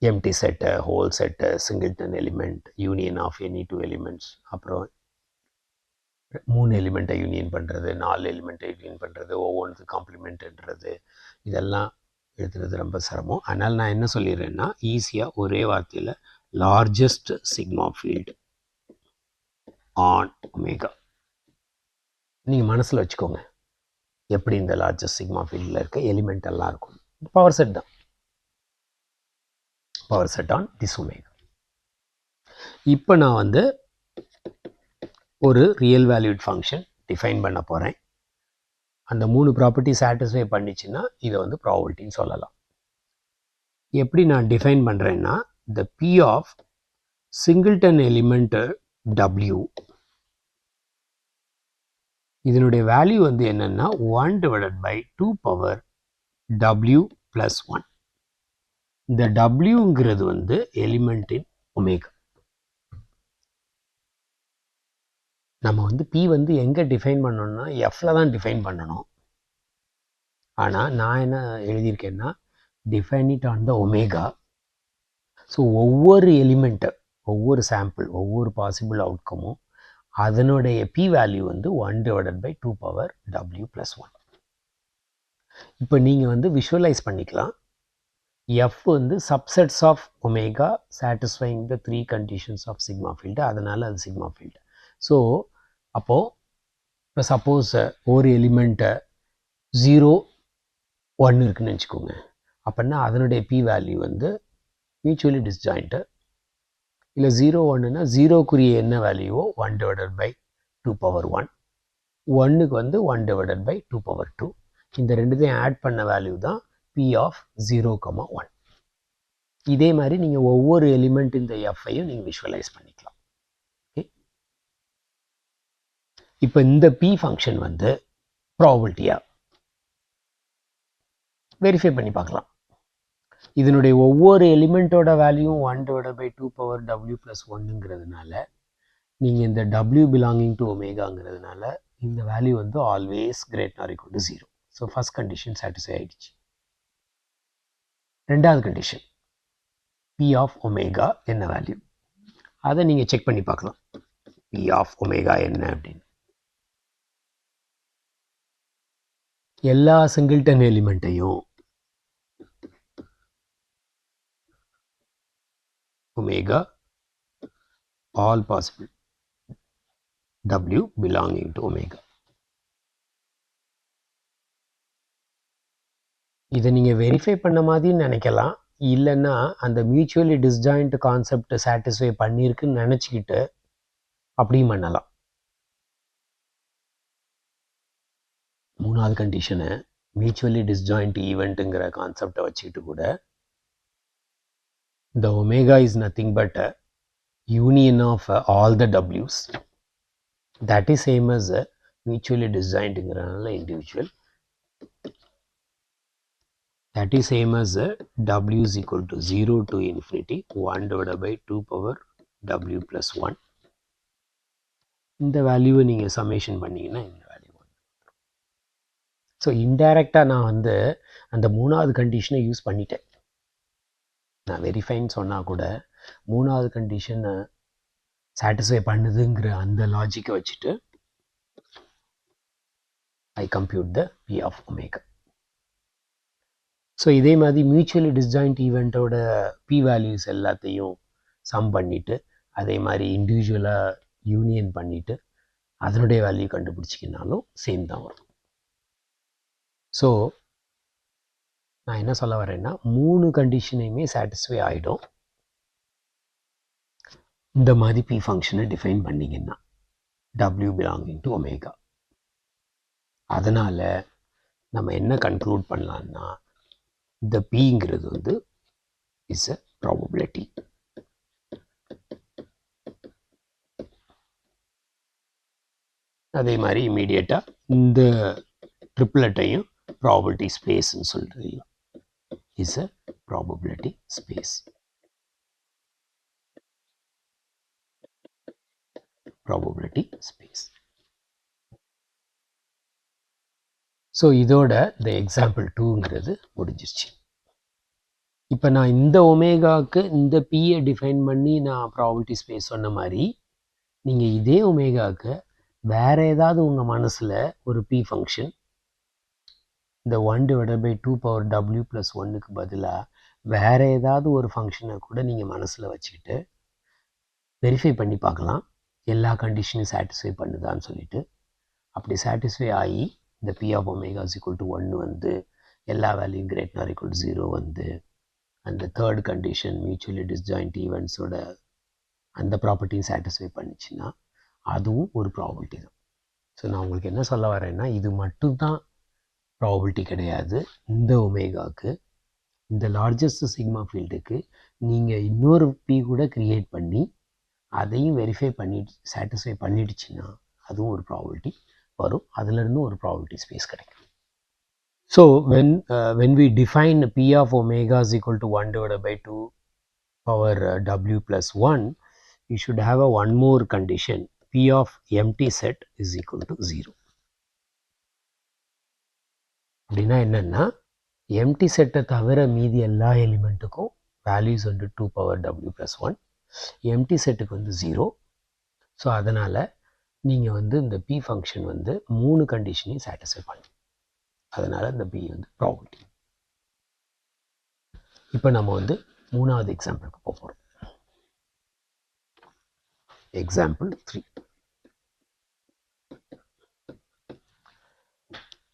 Empty set, whole set, singleton element, union of any 2 elements, அப்புறம் 3 எலிமெண்ட்டை யூனியன் பண்ணுறது, 4 எலிமெண்ட்டை யூனியன் பண்ணுறது, ஒவ்வொன்றுக்கு காம்ப்ளிமெண்ட்ன்றது, இதெல்லாம் எழுதுறது ரொம்ப சிரமம். அதனால் நான் என்ன சொல்லிடுறேன்னா ஈஸியாக ஒரே வார்த்தையில் largest sigma field on omega நீங்கள் மனசில் வச்சுக்கோங்க. எப்படி இந்த லார்ஜஸ்ட் சிக்மா ஃபீல்டில் இருக்க எலிமெண்ட் எல்லாம் இருக்கும். பவர் செட் தான், power set on this omega. இப்போ நான் வந்து ஒரு ரியல் வேல்யூட் ஃபங்க்ஷன் டிஃபைன் பண்ண போகிறேன். அந்த 3 ப்ராப்பர்ட்டி சாட்டிஸ்ஃபை பண்ணிச்சுன்னா இதை வந்து ப்ராபபிலிட்டின்னு சொல்லலாம். எப்படி நான் டிஃபைன் பண்ணுறேன்னா the P of singleton element W இதனுடைய வேல்யூ வந்து என்னன்னா 1 divided by 2 power W plus 1. இந்த Wங்கிறது வந்து எலிமெண்ட் இன் ஒமேகா. நம்ம வந்து P வந்து எங்கே டிஃபைன் பண்ணணும்னா Fல தான் டிஃபைன் பண்ணணும். ஆனால் நான் என்ன எழுதியிருக்கேன்னா define it on the omega. So ஒவ்வொரு எலிமெண்ட்டை, ஒவ்வொரு சாம்பிள், ஒவ்வொரு பாசிபிள் அவுட்கமும் அதனுடைய P வேல்யூ வந்து 1 divided by 2 power W plus 1. இப்போ நீங்கள் வந்து விஷுவலைஸ் பண்ணிக்கலாம். F வந்து subsets of omega satisfying the 3 conditions of sigma field. அதனால் அது சிக்மா ஃபீல்டு. ஸோ அப்போது இப்போ சப்போஸ் ஒரு எலிமெண்ட்டை 0, 1 இருக்குன்னு வச்சுக்கோங்க. அப்படின்னா அதனுடைய P வேல்யூ வந்து மியூச்சுவலி டிஸ்ஜாயிண்ட்டு. இல்லை 0, 1ன்னா 0க்குரிய என்ன வேல்யூவோ 1 divided by 2 power 1, 1க்கு வந்து 1 divided by 2 power 2. இந்த ரெண்டுத்தையும் ஆட் பண்ண வேல்யூ தான் P of 0, 1. இதே மாதிரி நீங்கள் ஒவ்வொரு எலிமெண்ட் இந்த Fஐயும் நீங்கள் விஷுவலைஸ் பண்ணிக்கலாம். ஓகே, இப்போ இந்த P ஃபங்க்ஷன் வந்து ப்ராபபிலிட்டியாக வெரிஃபை பண்ணி பார்க்கலாம். இதனுடைய ஒவ்வொரு எலிமெண்ட்டோட வேல்யூவும் 1 divided by 2 power W plus 1ங்கிறதுனால நீங்கள் இந்த W belonging to ஒமேகாங்கிறதுனால இந்த வேல்யூ வந்து always greater or equal to 0. So first condition satisfy ஆகிடுச்சு. ரெண்டாவது கண்டிஷன் பி ஆஃப் ஒமேகா என்ன வேல்யூ, அதை நீங்கள் செக் பண்ணி பார்க்கலாம். பி ஆஃப் ஒமேகா என்ன அப்படின்னு எல்லா சிங்கிள்டன் எலிமெண்ட்டையும் omega all possible W belonging to omega. இதை நீங்கள் வெரிஃபை பண்ண மாதிரி நினைக்கலாம், இல்லைன்னா அந்த மியூச்சுவலி டிஸ்ஜாயிண்ட் கான்செப்ட் சாட்டிஸ்ஃபை பண்ணியிருக்குன்னு நினச்சிக்கிட்டு அப்படியும் பண்ணலாம். மூணாவது கண்டிஷனை மியூச்சுவலி டிஸ்ஜாயிண்ட் ஈவெண்ட்டுங்கிற கான்செப்டை வச்சுக்கிட்டு கூட the omega is nothing but a union of all the W's. That is same as a mutually disjointங்கிறனால individual. That is same as a W is equal to 0 to infinity 1 divided by 2 power W plus 1. இந்த வேல்யூவை நீங்கள் summation பண்ணிங்கன்னா இந்த value வந்து. So இன்டைரக்டாக நான் வந்து அந்த மூணாவது கண்டிஷனை யூஸ் பண்ணிட்டேன். நான் வெரிஃபைன்னு சொன்னால் கூட மூணாவது கண்டிஷனை சாட்டிஸ்ஃபை பண்ணுதுங்கிற அந்த லாஜிக்கை வச்சுட்டு I compute the P of omega. So இதே மாதிரி மியூச்சுவலி டிஸ்ஜாயிண்ட் ஈவெண்ட்டோட பி வேல்யூஸ் எல்லாத்தையும் சம் பண்ணிவிட்டு அதே மாதிரி இண்டிவிஜுவலாக யூனியன் பண்ணிவிட்டு அதனுடைய வேல்யூ கண்டுபிடிச்சிக்கினாலும் சேம் தான் வரும். ஸோ நான் என்ன சொல்ல வரேன்னா மூணு கண்டிஷனையுமே சாட்டிஸ்ஃபை ஆகிடும் இந்த மாதிரி பி ஃபங்க்ஷனை டிஃபைன் பண்ணிங்கன்னா W belonging to ஒமேகா. அதனால் நம்ம என்ன கன்க்ளூட் பண்ணலான்னா இந்த பிங்கிறது வந்து இஸ் அ ப்ராபபிலிட்டி. அதே மாதிரி இமீடியட்டாக இந்த ட்ரிப்ளெட்டையும் ப்ராபபிலிட்டி ஸ்பேஸ்ன்னு சொல்கிறது is a probability space. Probability space. So இதோட இந்த எக்ஸாம்பிள் 2ங்கிறது முடிஞ்சிருச்சு. இப்போ நான் இந்த ஒமேகாவுக்கு இந்த பியை டிஃபைன் பண்ணி நான் ப்ராபபிலிட்டி ஸ்பேஸ் சொன்ன மாதிரி நீங்கள் இதே ஒமேகாவுக்கு வேறு ஏதாவது உங்கள் மனசில் ஒரு பி ஃபங்க்ஷன் இந்த 1 divided by 2 power W plus 1க்கு பதிலாக வேறு ஏதாவது ஒரு ஃபங்க்ஷனை கூட நீங்கள் மனசில் வச்சுக்கிட்டு வெரிஃபை பண்ணி பார்க்கலாம் எல்லா கண்டிஷனையும் சாட்டிஸ்ஃபை பண்ணுதான்னு சொல்லிட்டு. அப்படி சாட்டிஸ்ஃபை ஆகி இந்த P of omega is equal to 1 வந்து எல்லா வேல்யூ கிரேட்டர் ஈக்குவல் டு 0 வந்து அந்த தேர்ட் கண்டிஷன் மியூச்சுவலி டிஸ்ஜாயிண்ட் ஈவெண்ட்ஸோட அந்த ப்ராப்பர்ட்டியும் சாட்டிஸ்ஃபை பண்ணிச்சுன்னா அதுவும் ஒரு ப்ராபபிலிட்டி தான். ஸோ நான் உங்களுக்கு என்ன சொல்ல வரேன்னா இது மட்டும்தான் ப்ராபபிலிட்டி கிடையாது. இந்த ஒமேகாவுக்கு இந்த லார்ஜஸ்ட் சிக்மா ஃபீல்டுக்கு நீங்கள் இன்னொரு பி கூட க்ரியேட் பண்ணி அதையும் வெரிஃபை பண்ணிட்டு சாட்டிஸ்ஃபை பண்ணிடுச்சுன்னா அதுவும் ஒரு ப்ராபபிலிட்டி வரும். அதுலேருந்து ஒரு ப்ராபபிலிட்டி ஸ்பேஸ் கிடைக்கும். So when we define P of omega is equal to 1 divided by 2 power W plus 1, you should have a one more condition, P of empty set is equal to 0. அப்படின்னா என்னென்னா empty செட்டை தவிர மீதி எல்லா எலிமெண்ட்டுக்கும் values வந்து 2 power W plus 1, empty செட்டுக்கு வந்து 0. So அதனால் நீங்கள் வந்து இந்த பி ஃபங்க்ஷன் வந்து 3 கண்டிஷனையும் சாட்டிஸ்ஃபை பண்ணும். அதனால் இந்த பி வந்து ப்ராபபிலிட்டி. இப்போ நம்ம வந்து மூணாவது எக்ஸாம்பிளுக்கு போக போகிறோம். எக்ஸாம்பிள் 3.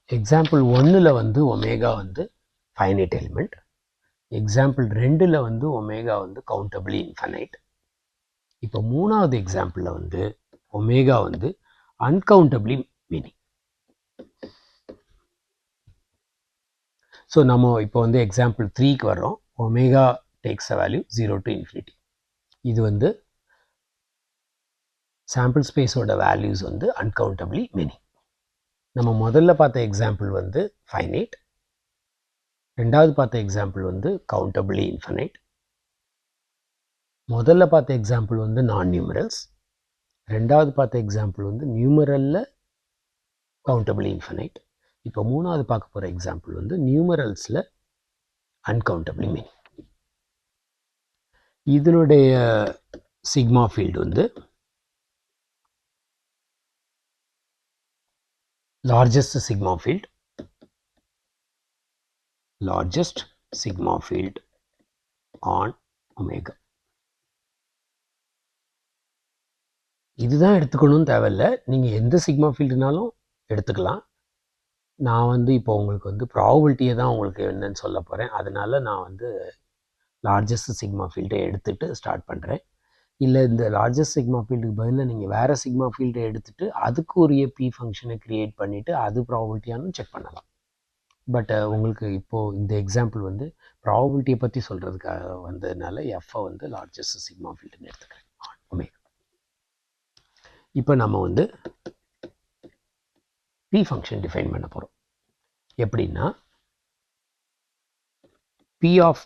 எக்ஸாம்பிள் 1ல் வந்து ஒமேகா வந்து ஃபைனைட் எலிமெண்ட். எக்ஸாம்பிள் 2ல் வந்து ஒமேகா வந்து கவுண்டபிளி இன்ஃபைனைட். இப்போ மூணாவது எக்ஸாம்பிளில் வந்து ஒமேகா வந்து அன்கவுண்டபிளி மெனி. ஸோ நம்ம இப்போ வந்து எக்ஸாம்பிள் 3க்கு வர்றோம். Omega takes a value 0 to infinity. இது வந்து சாம்பிள் ஸ்பேஸோட வேல்யூஸ் வந்து அன்கவுண்டபிளி மெனி. நம்ம முதல்ல பார்த்த எக்ஸாம்பிள் வந்து ஃபைனைட், ரெண்டாவது பார்த்த எக்ஸாம்பிள் வந்து கவுண்டபிளி இன்ஃபைனைட். முதல்ல பார்த்த எக்ஸாம்பிள் வந்து நான் நியூமரல்ஸ், ரெண்டாவது பார்த்த எக்ஸாம்பிள் வந்து நியூமரலில் கவுண்டபிளி இன்ஃபைனைட். இப்போ மூணாவது பார்க்க போகிற எக்ஸாம்பிள் வந்து நியூமரல்ஸில் அன்கவுண்டபிள் மீனிங். இதனுடைய சிக்மா ஃபீல்டு வந்து largest sigma field on omega. இதுதான் எடுத்துக்கணும்னு தேவையில்லை, நீங்கள் எந்த சிக்மா ஃபீல்டுனாலும் எடுத்துக்கலாம். நான் வந்து இப்போ உங்களுக்கு வந்து ப்ராபபிலிட்டியை தான் உங்களுக்கு என்னன்னு சொல்ல போகிறேன். அதனால் நான் வந்து லார்ஜஸ்ட் சிக்மா ஃபீல்டை எடுத்துகிட்டு ஸ்டார்ட் பண்ணுறேன். இல்லை இந்த லார்ஜஸ்ட் சிக்மா ஃபீல்டுக்கு பதிலாக நீங்கள் வேறு சிக்மா ஃபீல்டை எடுத்துகிட்டு அதுக்கு ஒரு பி ஃபங்க்ஷனை க்ரியேட் பண்ணிவிட்டு அது ப்ராபபிலிட்டியானு செக் பண்ணலாம். பட் உங்களுக்கு இப்போது இந்த எக்ஸாம்பிள் வந்து ப்ராபபிலிட்டியை பற்றி சொல்கிறதுக்காக வந்ததுனால எஃப்ஐ வந்து லார்ஜஸ்ட் சிக்மா ஃபீல்டுன்னு எடுத்துக்கிறேன் ஒமேகா. இப்போ நம்ம வந்து பி ஃபங்க்ஷன் டிஃபைன் பண்ண போகிறோம். எப்படின்னா P of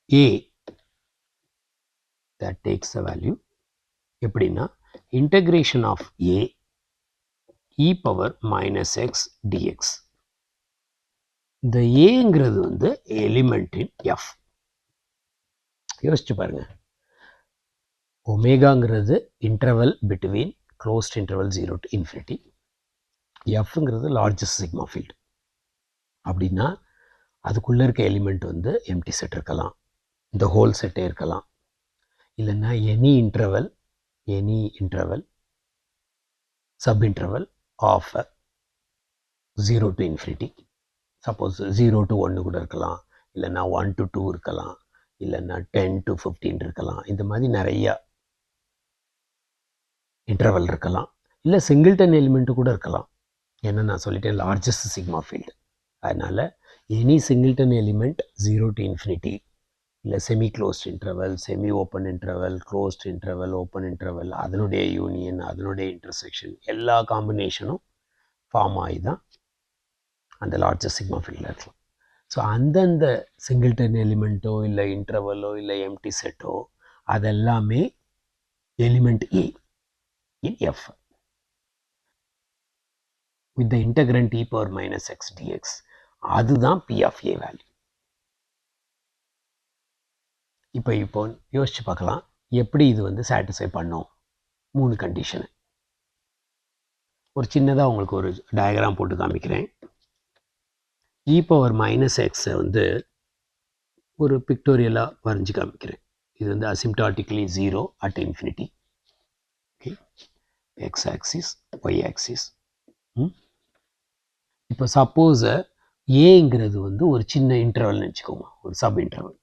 A that takes the value எப்படின்னா integration of a e power minus x dx. இந்த ஏங்கிறது வந்து எலிமெண்ட் இன் எஃப். யோசிச்சு பாருங்க, ஒமேகாங்கிறது interval between closed interval 0 to infinity. எஃப்ங்கிறது லார்ஜஸ்ட் சிக்மா ஃபீல்டு. அப்படின்னா அதுக்குள்ளே இருக்க எலிமெண்ட் வந்து எம்டி செட் இருக்கலாம், இந்த ஹோல் செட்டே இருக்கலாம், இல்லைன்னா any interval sub interval of 0 to infinity. Suppose 0 to 1 கூட இருக்கலாம், இல்லைன்னா 1 to 2 இருக்கலாம், இல்லைன்னா 10 to 15 இருக்கலாம். இந்த மாதிரி நிறையா இன்டர்வல் இருக்கலாம். இல்லை சிங்கிள்டன் எலிமெண்ட்டு கூட இருக்கலாம். ஏன்னா நான் சொல்லிட்டேன் லார்ஜஸ்ட் சிக்மா ஃபீல்டு. அதனால் any singleton element 0 to infinity, இல்லை semi closed interval, semi open interval, closed interval, open interval, அதனுடைய யூனியன், அதனுடைய இன்டர்செக்ஷன், எல்லா காம்பினேஷனும் ஃபார்ம் ஆகி தான் அந்த லார்ஜஸ்ட் சிக்மா ஃபீல்டில் இருக்கலாம். ஸோ அந்தந்த சிங்கிள்டன் எலிமெண்ட்டோ இல்லை இன்டர்வலோ இல்லை எம்டி செட்டோ அதெல்லாமே element A in F with the integrand e power minus x dx. அதுதான் பி ஆஃப் ஏ வேல்யூ. இப்போ யோசிச்சு பார்க்கலாம் எப்படி இது வந்து சாட்டிஸ்ஃபை பண்ணோம். 3 கண்டிஷனு. ஒரு சின்னதாக உங்களுக்கு ஒரு டயக்ராம் போட்டு காமிக்கிறேன். e power minus x வந்து ஒரு பிக்டோரியலாக வரைஞ்சி காமிக்கிறேன். இது வந்து asymptotically 0 at infinity. Okay, x axis, y axis. இப்போ சப்போஸ் ஏங்கிறது வந்து ஒரு சின்ன இன்டர்வல்னு வச்சுக்கோங்க, ஒரு sub interval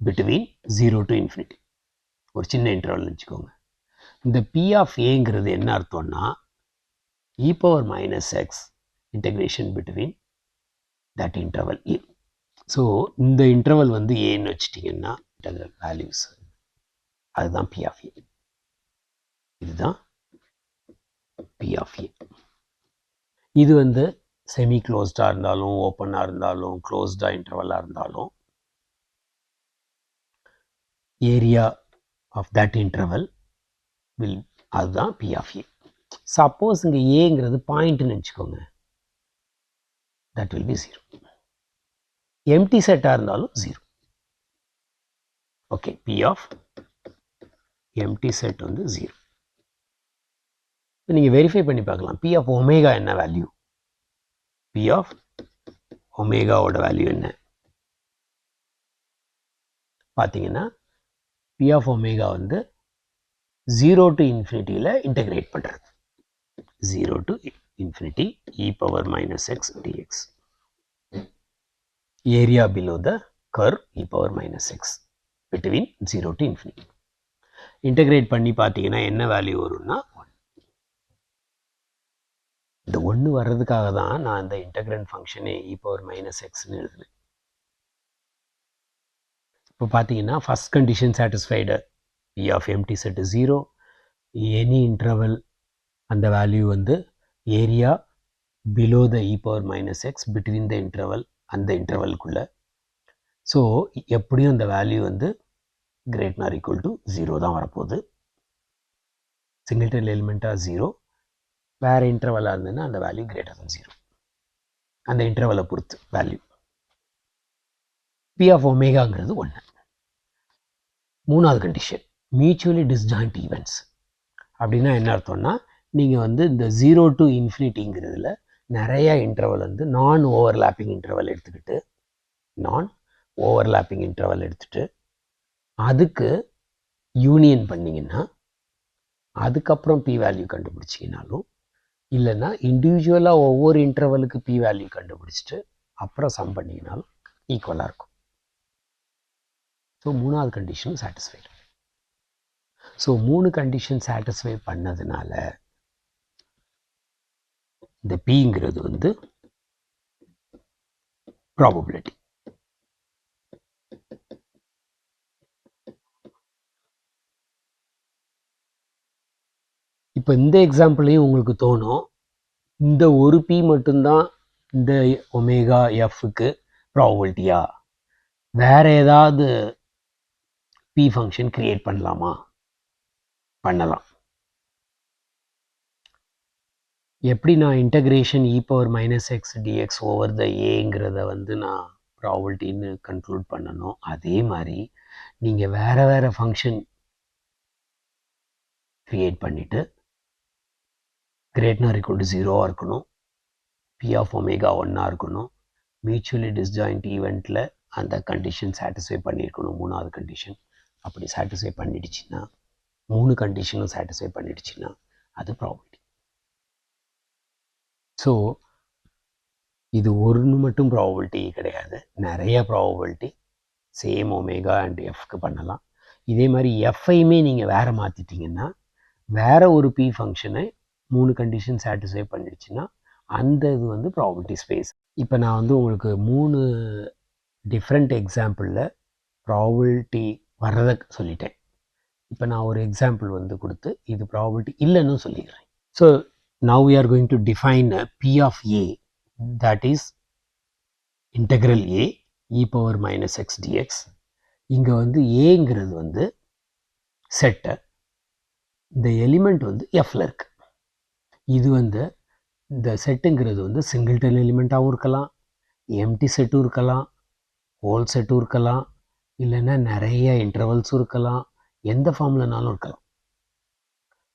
between 0 to infinity, ஒரு சின்ன இன்டர்வல்னு வச்சுக்கோங்க. இந்த பி ஆஃப் ஏங்கிறது என்ன அர்த்தம்னா e power minus x integration between that interval A. So இந்த இன்டர்வல் வந்து ஏன்னு வச்சுட்டிங்கன்னா இன்டர்வல் வேல்யூஸ், அதுதான் பி ஆஃப் ஏ. இதுதான் பி ஆஃப் ஏ. இது வந்து செமி க்ளோஸ்டாக இருந்தாலும், ஓப்பனாக இருந்தாலும், க்ளோஸ்டாக இன்டர்வலாக இருந்தாலும், area of that interval will, அதுதான் பி ஆஃப் ஏ. சப்போஸ் இங்கே ஏங்கிறது பாயிண்ட்னு வச்சுக்கோங்க, தட் வில் பி 0. எம்டி செட்டாக இருந்தாலும் 0. Okay, P of empty set வந்து 0. இப்போ நீங்கள் வெரிஃபை பண்ணி பார்க்கலாம் பி ஆஃப் ஒமேகா என்ன வேல்யூ. பி ஆஃப் ஒமேகாவோட வேல்யூ என்ன பார்த்தீங்கன்னா, பி ஆஃப் ஒமேகா வந்து 0 to இன்ஃபினிட்டியில் இன்டகிரேட் பண்ணுறது. 0 to infinity e power minus x dx. Area below the curve e power minus x between 0 to infinity. Integrate பண்ணி பார்த்தீங்கன்னா என்ன value வரும்னா 1. இந்த 1 வர்றதுக்காக தான் நான் இந்த இன்டகிரண்ட் ஃபங்க்ஷனே e power minus xன்னு எழுதுனேன். இப்போ பார்த்தீங்கன்னா first condition satisfied, p of empty set is 0, any interval அந்த வேல்யூ வந்து area below the e power minus x between the interval, அந்த இன்டர்வல்குள்ளே. ஸோ எப்படியும் அந்த வேல்யூ வந்து கிரேட் நார் ஈக்குவல் டு 0 தான் வரப்போகுது. சிங்கிள்டன் எலிமெண்ட்டாக 0, வேறு இன்டர்வலாக இருந்ததுன்னா அந்த வேல்யூ கிரேட்டர் than 0. அந்த இன்டர்வலை பொறுத்து வேல்யூ. P of ஒமேகாங்கிறது 1. மூணாவது கண்டிஷன் மியூச்சுவலி டிஸ்ஜாயிண்ட் ஈவெண்ட்ஸ். அப்படின்னா என்ன அர்த்தம்னா, நீங்கள் வந்து இந்த 0 to இன்ஃபினிட்டிங்கிறதுல நிறையா இன்டர்வல் வந்து நான் ஓவர்லாப்பிங் இன்டர்வல் எடுத்துகிட்டு அதுக்கு யூனியன் பண்ணிங்கன்னா, அதுக்கப்புறம் பி வேல்யூ கண்டுபிடிச்சிங்கனாலும், இல்லைன்னா இண்டிவிஜுவலாக ஒவ்வொரு இன்டர்வலுக்கு பி வேல்யூ கண்டுபிடிச்சிட்டு அப்புறம் சம் பண்ணிங்கனாலும் ஈக்குவலாக இருக்கும். ஸோ மூணாவது கண்டிஷனும் சாட்டிஸ்ஃபைடு. ஸோ 3 கண்டிஷன் சாட்டிஸ்ஃபை பண்ணதுனால இந்த பிங்கிறது வந்து ப்ராபபிலிட்டி. இப்போ இந்த எக்ஸாம்பிளையும் உங்களுக்கு தோணும், இந்த ஒரு பி மட்டும்தான் இந்த ஒமேகா எஃப்க்கு ப்ராபபிலிட்டியா, வேறு ஏதாவது பி ஃபங்க்ஷன் க்ரியேட் பண்ணலாமா? பண்ணலாம். எப்படி நான் integration e power minus x dx over the ஏங்கிறத வந்து நான் ப்ராபபிலிட்டின்னு கன்க்ளூட் பண்ணணும், அதே மாதிரி நீங்கள் வேறு ஃபங்க்ஷன் க்ரியேட் பண்ணிவிட்டு கிரேட்னர் ஈக்குவல் டு 0 இருக்கணும், பி ஆஃப் ஒமேகா 1 இருக்கணும், மியூச்சுவலி டிஸ்ஜாயிண்ட் ஈவெண்ட்டில் அந்த கண்டிஷன் சாட்டிஸ்ஃபை பண்ணியிருக்கணும். மூணாவது கண்டிஷன் அப்படி சாட்டிஸ்ஃபை பண்ணிடுச்சுன்னா, 3 கண்டிஷனும் சாட்டிஸ்ஃபை பண்ணிடுச்சுன்னா அது ப்ராபபிலிட்டி. ஸோ இது ஒன்று மட்டும் ப்ராபபிலிட்டி கிடையாது, நிறைய ப்ராபபிலிட்டி சேம் ஒமேகா அண்ட் எஃப்க்கு பண்ணலாம். இதே மாதிரி எஃப்ஐயுமே நீங்கள் வேறு மாற்றிட்டிங்கன்னா, வேறு ஒரு பி ஃபங்க்ஷனை 3 கண்டிஷன் சாட்டிஸ்ஃபை பண்ணிடுச்சுன்னா அந்த இது வந்து ப்ராபபிலிட்டி ஸ்பேஸ். இப்போ நான் வந்து உங்களுக்கு 3 டிஃப்ரெண்ட் எக்ஸாம்பிளில் ப்ராபபிலிட்டி வர்றதை சொல்லிட்டேன். இப்போ நான் ஒரு எக்ஸாம்பிள் வந்து கொடுத்து இது ப்ராபபிலிட்டி இல்லைன்னு சொல்லிடுறேன். So now we are going to define p of a, that is integral a e power minus x dx. இங்கே வந்து ஏங்கிறது வந்து செட்டு, இந்த எலிமெண்ட் வந்து எஃப்ல இருக்கு. இது வந்து இந்த செட்டுங்கிறது வந்து சிங்கிள்டன் எலிமெண்ட்டாகவும் இருக்கலாம், எம்டி செட்டும் இருக்கலாம், ஹோல் செட்டும் இருக்கலாம், இல்லைன்னா நிறைய இன்டர்வல்ஸும் இருக்கலாம், எந்த ஃபார்ம்லனாலும் இருக்கலாம்.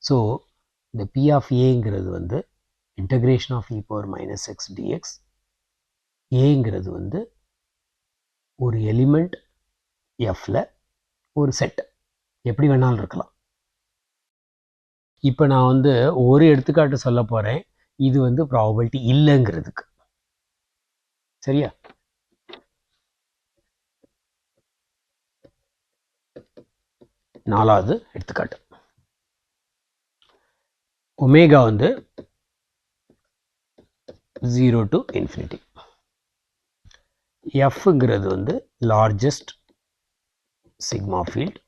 ஸோ இந்த பி ஆஃப் ஏங்கிறது வந்து integration of e power minus x dx. ஏங்கிறது வந்து ஒரு எலிமெண்ட் எஃப்ல ஒரு செட், எப்படி வேணாலும் இருக்கலாம். இப்போ நான் வந்து ஒரு எடுத்துக்காட்டு சொல்ல போகிறேன், இது வந்து ப்ராபபிலிட்டி இல்லைங்கிறதுக்கு. சரியா? நாலாவது எடுத்துக்காட்டு, ஒமேகா வந்து 0 to infinity. எஃப்ங்கிறது வந்து largest sigma field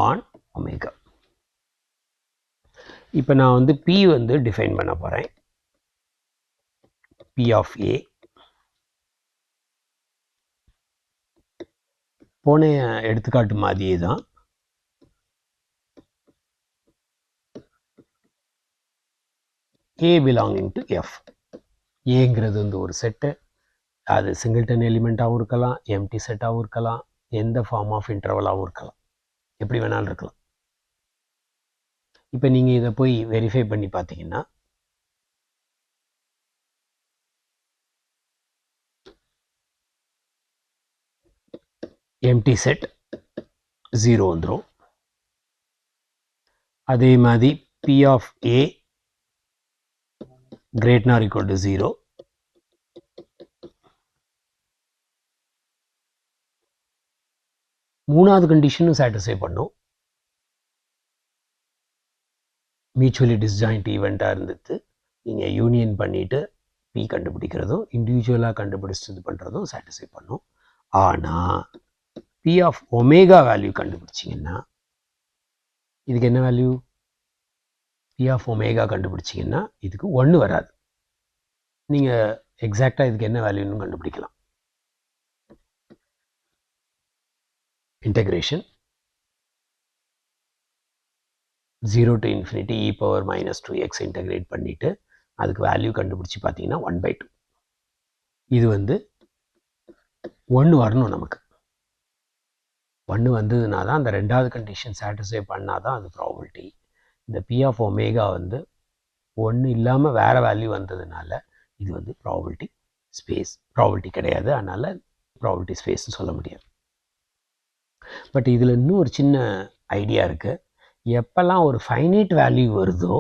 on omega. இப்போ நான் வந்து பி வந்து டிஃபைன் பண்ண போகிறேன். பி ஆஃப் ஏ போன எடுத்துக்காட்டு மாதிரியே தான். ஏ பிலாங்கிங் டு எஃப். ஏங்கிறது வந்து ஒரு செட்டு, அது சிங்கிள்டன் எலிமெண்ட்டாகவும் இருக்கலாம், எம்டி செட்டாகவும் இருக்கலாம், எந்த ஃபார்ம் ஆஃப் இன்டர்வலாகவும் இருக்கலாம், எப்படி வேணாலும் இருக்கலாம். இப்போ நீங்கள் இதை போய் வெரிஃபை பண்ணி பார்த்தீங்கன்னா, எம்டி செட் 0 வந்துடும். அதே மாதிரி P of A greater equal to 0. மூணாவது கண்டிஷனும் சாட்டிஸ்ஃபை பண்ணும். மியூச்சுவலி டிஸ்ஜாயிண்ட் ஈவெண்ட்டாக இருந்துட்டு நீங்கள் யூனியன் பண்ணிவிட்டு பி கண்டுபிடிக்கிறதும் இண்டிவிஜுவலாக கண்டுபிடிச்சி இது பண்ணுறதும் சாட்டிஸ்ஃபை பண்ணும். ஆனால் பி ஆஃப் ஒமேகா வேல்யூ கண்டுபிடிச்சிங்கன்னா, இதுக்கு என்ன வேல்யூ? பி ஆஃப் ஒமேகா கண்டுபிடிச்சிங்கன்னா இதுக்கு 1 வராது. நீங்கள் எக்ஸாக்டாக இதுக்கு என்ன வேல்யூன்னு கண்டுபிடிக்கலாம். Integration 0 to infinity e power minus 2x integrate பண்ணிவிட்டு அதுக்கு வேல்யூ கண்டுபிடிச்சி பார்த்தீங்கன்னா 1/2. இது வந்து 1 வரணும். நமக்கு 1 வந்ததுனா தான் அந்த ரெண்டாவது கண்டிஷன் சாட்டிஸ்ஃபை பண்ணால் தான் அது ப்ராபபிலிட்டி. இந்த பி ஆஃப் ஒமேகா வந்து 1 இல்லாமல் வேறு வேல்யூ வந்ததுனால இது வந்து ப்ராபபிலிட்டி ஸ்பேஸ். ப்ராபபிலிட்டி கிடையாது, அதனால் ப்ராபபிலிட்டி ஸ்பேஸ்ன்னு சொல்ல முடியாது. பட் இதில் இன்னும் ஒரு சின்ன ஐடியா இருக்குது. எப்போல்லாம் ஒரு ஃபைனைட் வேல்யூ வருதோ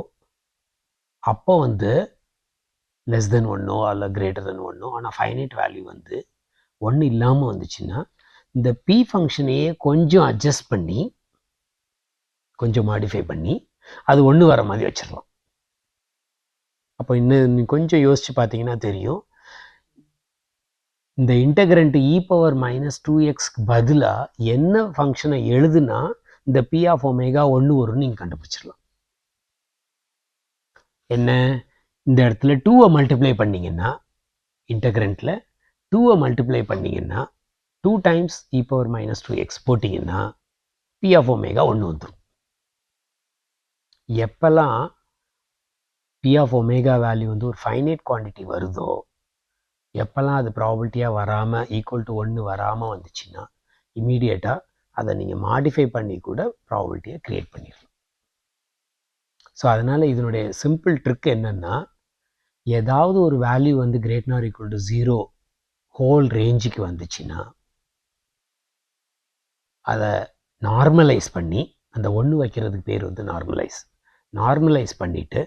அப்போ வந்து லெஸ் தென் 1 அல்ல கிரேட்டர் தென் 1, ஆனால் ஃபைனைட் வேல்யூ வந்து 1 இல்லாமல் வந்துச்சுன்னா இந்த பி ஃபங்க்ஷனையே கொஞ்சம் அட்ஜஸ்ட் பண்ணி கொஞ்சம் மாடிஃபை பண்ணி அது 1 வர மாதிரி வச்சிடலாம். அப்போ இன்னும் கொஞ்சம் யோசித்து பார்த்தீங்கன்னா தெரியும், இந்த இன்டகிரண்ட் இ பவர் மைனஸ் 2xக்கு பதிலாக என்ன ஃபங்க்ஷனை எழுதுனா இந்த பி ஆஃப் ஒமேகா 1 வரும்னு நீங்கள் கண்டுபிடிச்சிடலாம். என்ன, இந்த இடத்துல 2 மல்டிப்ளை பண்ணிங்கன்னா இன்டகிரண்ட்டில் 2 மல்டிப்ளை பண்ணிங்கன்னா 2 டைம்ஸ் இ பவர் மைனஸ் 2x போட்டிங்கன்னா பி ஆஃப் ஒமேகா 1 வந்துடும். எப்போல்லாம் பி ஆஃப் ஒமேகா வேல்யூ வந்து ஒரு ஃபைனைட் குவான்டிட்டி வருதோ, எப்போல்லாம் அது ப்ராபபிலிட்டியாக வராமல் ஈக்குவல் டு 1 வராமல் வந்துச்சுன்னா இமீடியட்டாக அதை நீங்கள் மாடிஃபை பண்ணி கூட ப்ராபபிலிட்டியை க்ரியேட் பண்ணிடலாம். ஸோ அதனால் இதனுடைய சிம்பிள் ட்ரிக் என்னென்னா, ஏதாவது ஒரு வேல்யூ வந்து great nor equal to 0 whole ரேஞ்சுக்கு வந்துச்சுன்னா அதை நார்மலைஸ் பண்ணி, அந்த 1 வைக்கிறதுக்கு பேர் வந்து நார்மலைஸ் பண்ணிவிட்டு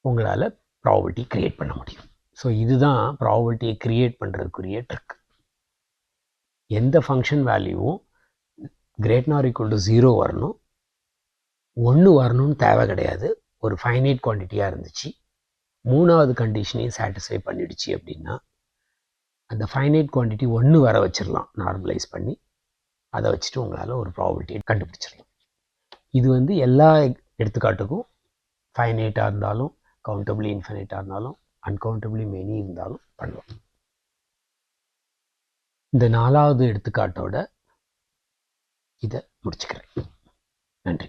உங்களால் ப்ராபபிலிட்டி க்ரியேட் பண்ண முடியும். ஸோ இதுதான் ப்ராபபிலிட்டியை க்ரியேட் பண்ணுறதுக்குரிய ட்ரிக். எந்த ஃபங்க்ஷன் வேல்யூவும் கிரேட் நார் ஈக்குவல் டு 0 வரணும், 1 வரணும்னு தேவை கிடையாது. ஒரு ஃபைனைட் குவான்டிட்டியாக இருந்துச்சு, மூணாவது கண்டிஷனையும் சாட்டிஸ்ஃபை பண்ணிடுச்சு அப்படின்னா அந்த ஃபைனைட் குவான்டிட்டி 1 வர வச்சிடலாம் நார்மலைஸ் பண்ணி. அதை வச்சுட்டு உங்களால் ஒரு ப்ராபபிலிட்டியை கண்டுபிடிச்சிடலாம். இது வந்து எல்லா எடுத்துக்காட்டுக்கும் ஃபைனைட்டாக இருந்தாலும், கவுண்டபிளி இன்ஃபைனைட்டாக இருந்தாலும், அன்கவுண்டபிளி மெனி இருந்தாலும் பண்ணலாம். இந்த 4வது எடுத்துக்காட்டோட இதை முடிச்சுக்கிறேன். நன்றி.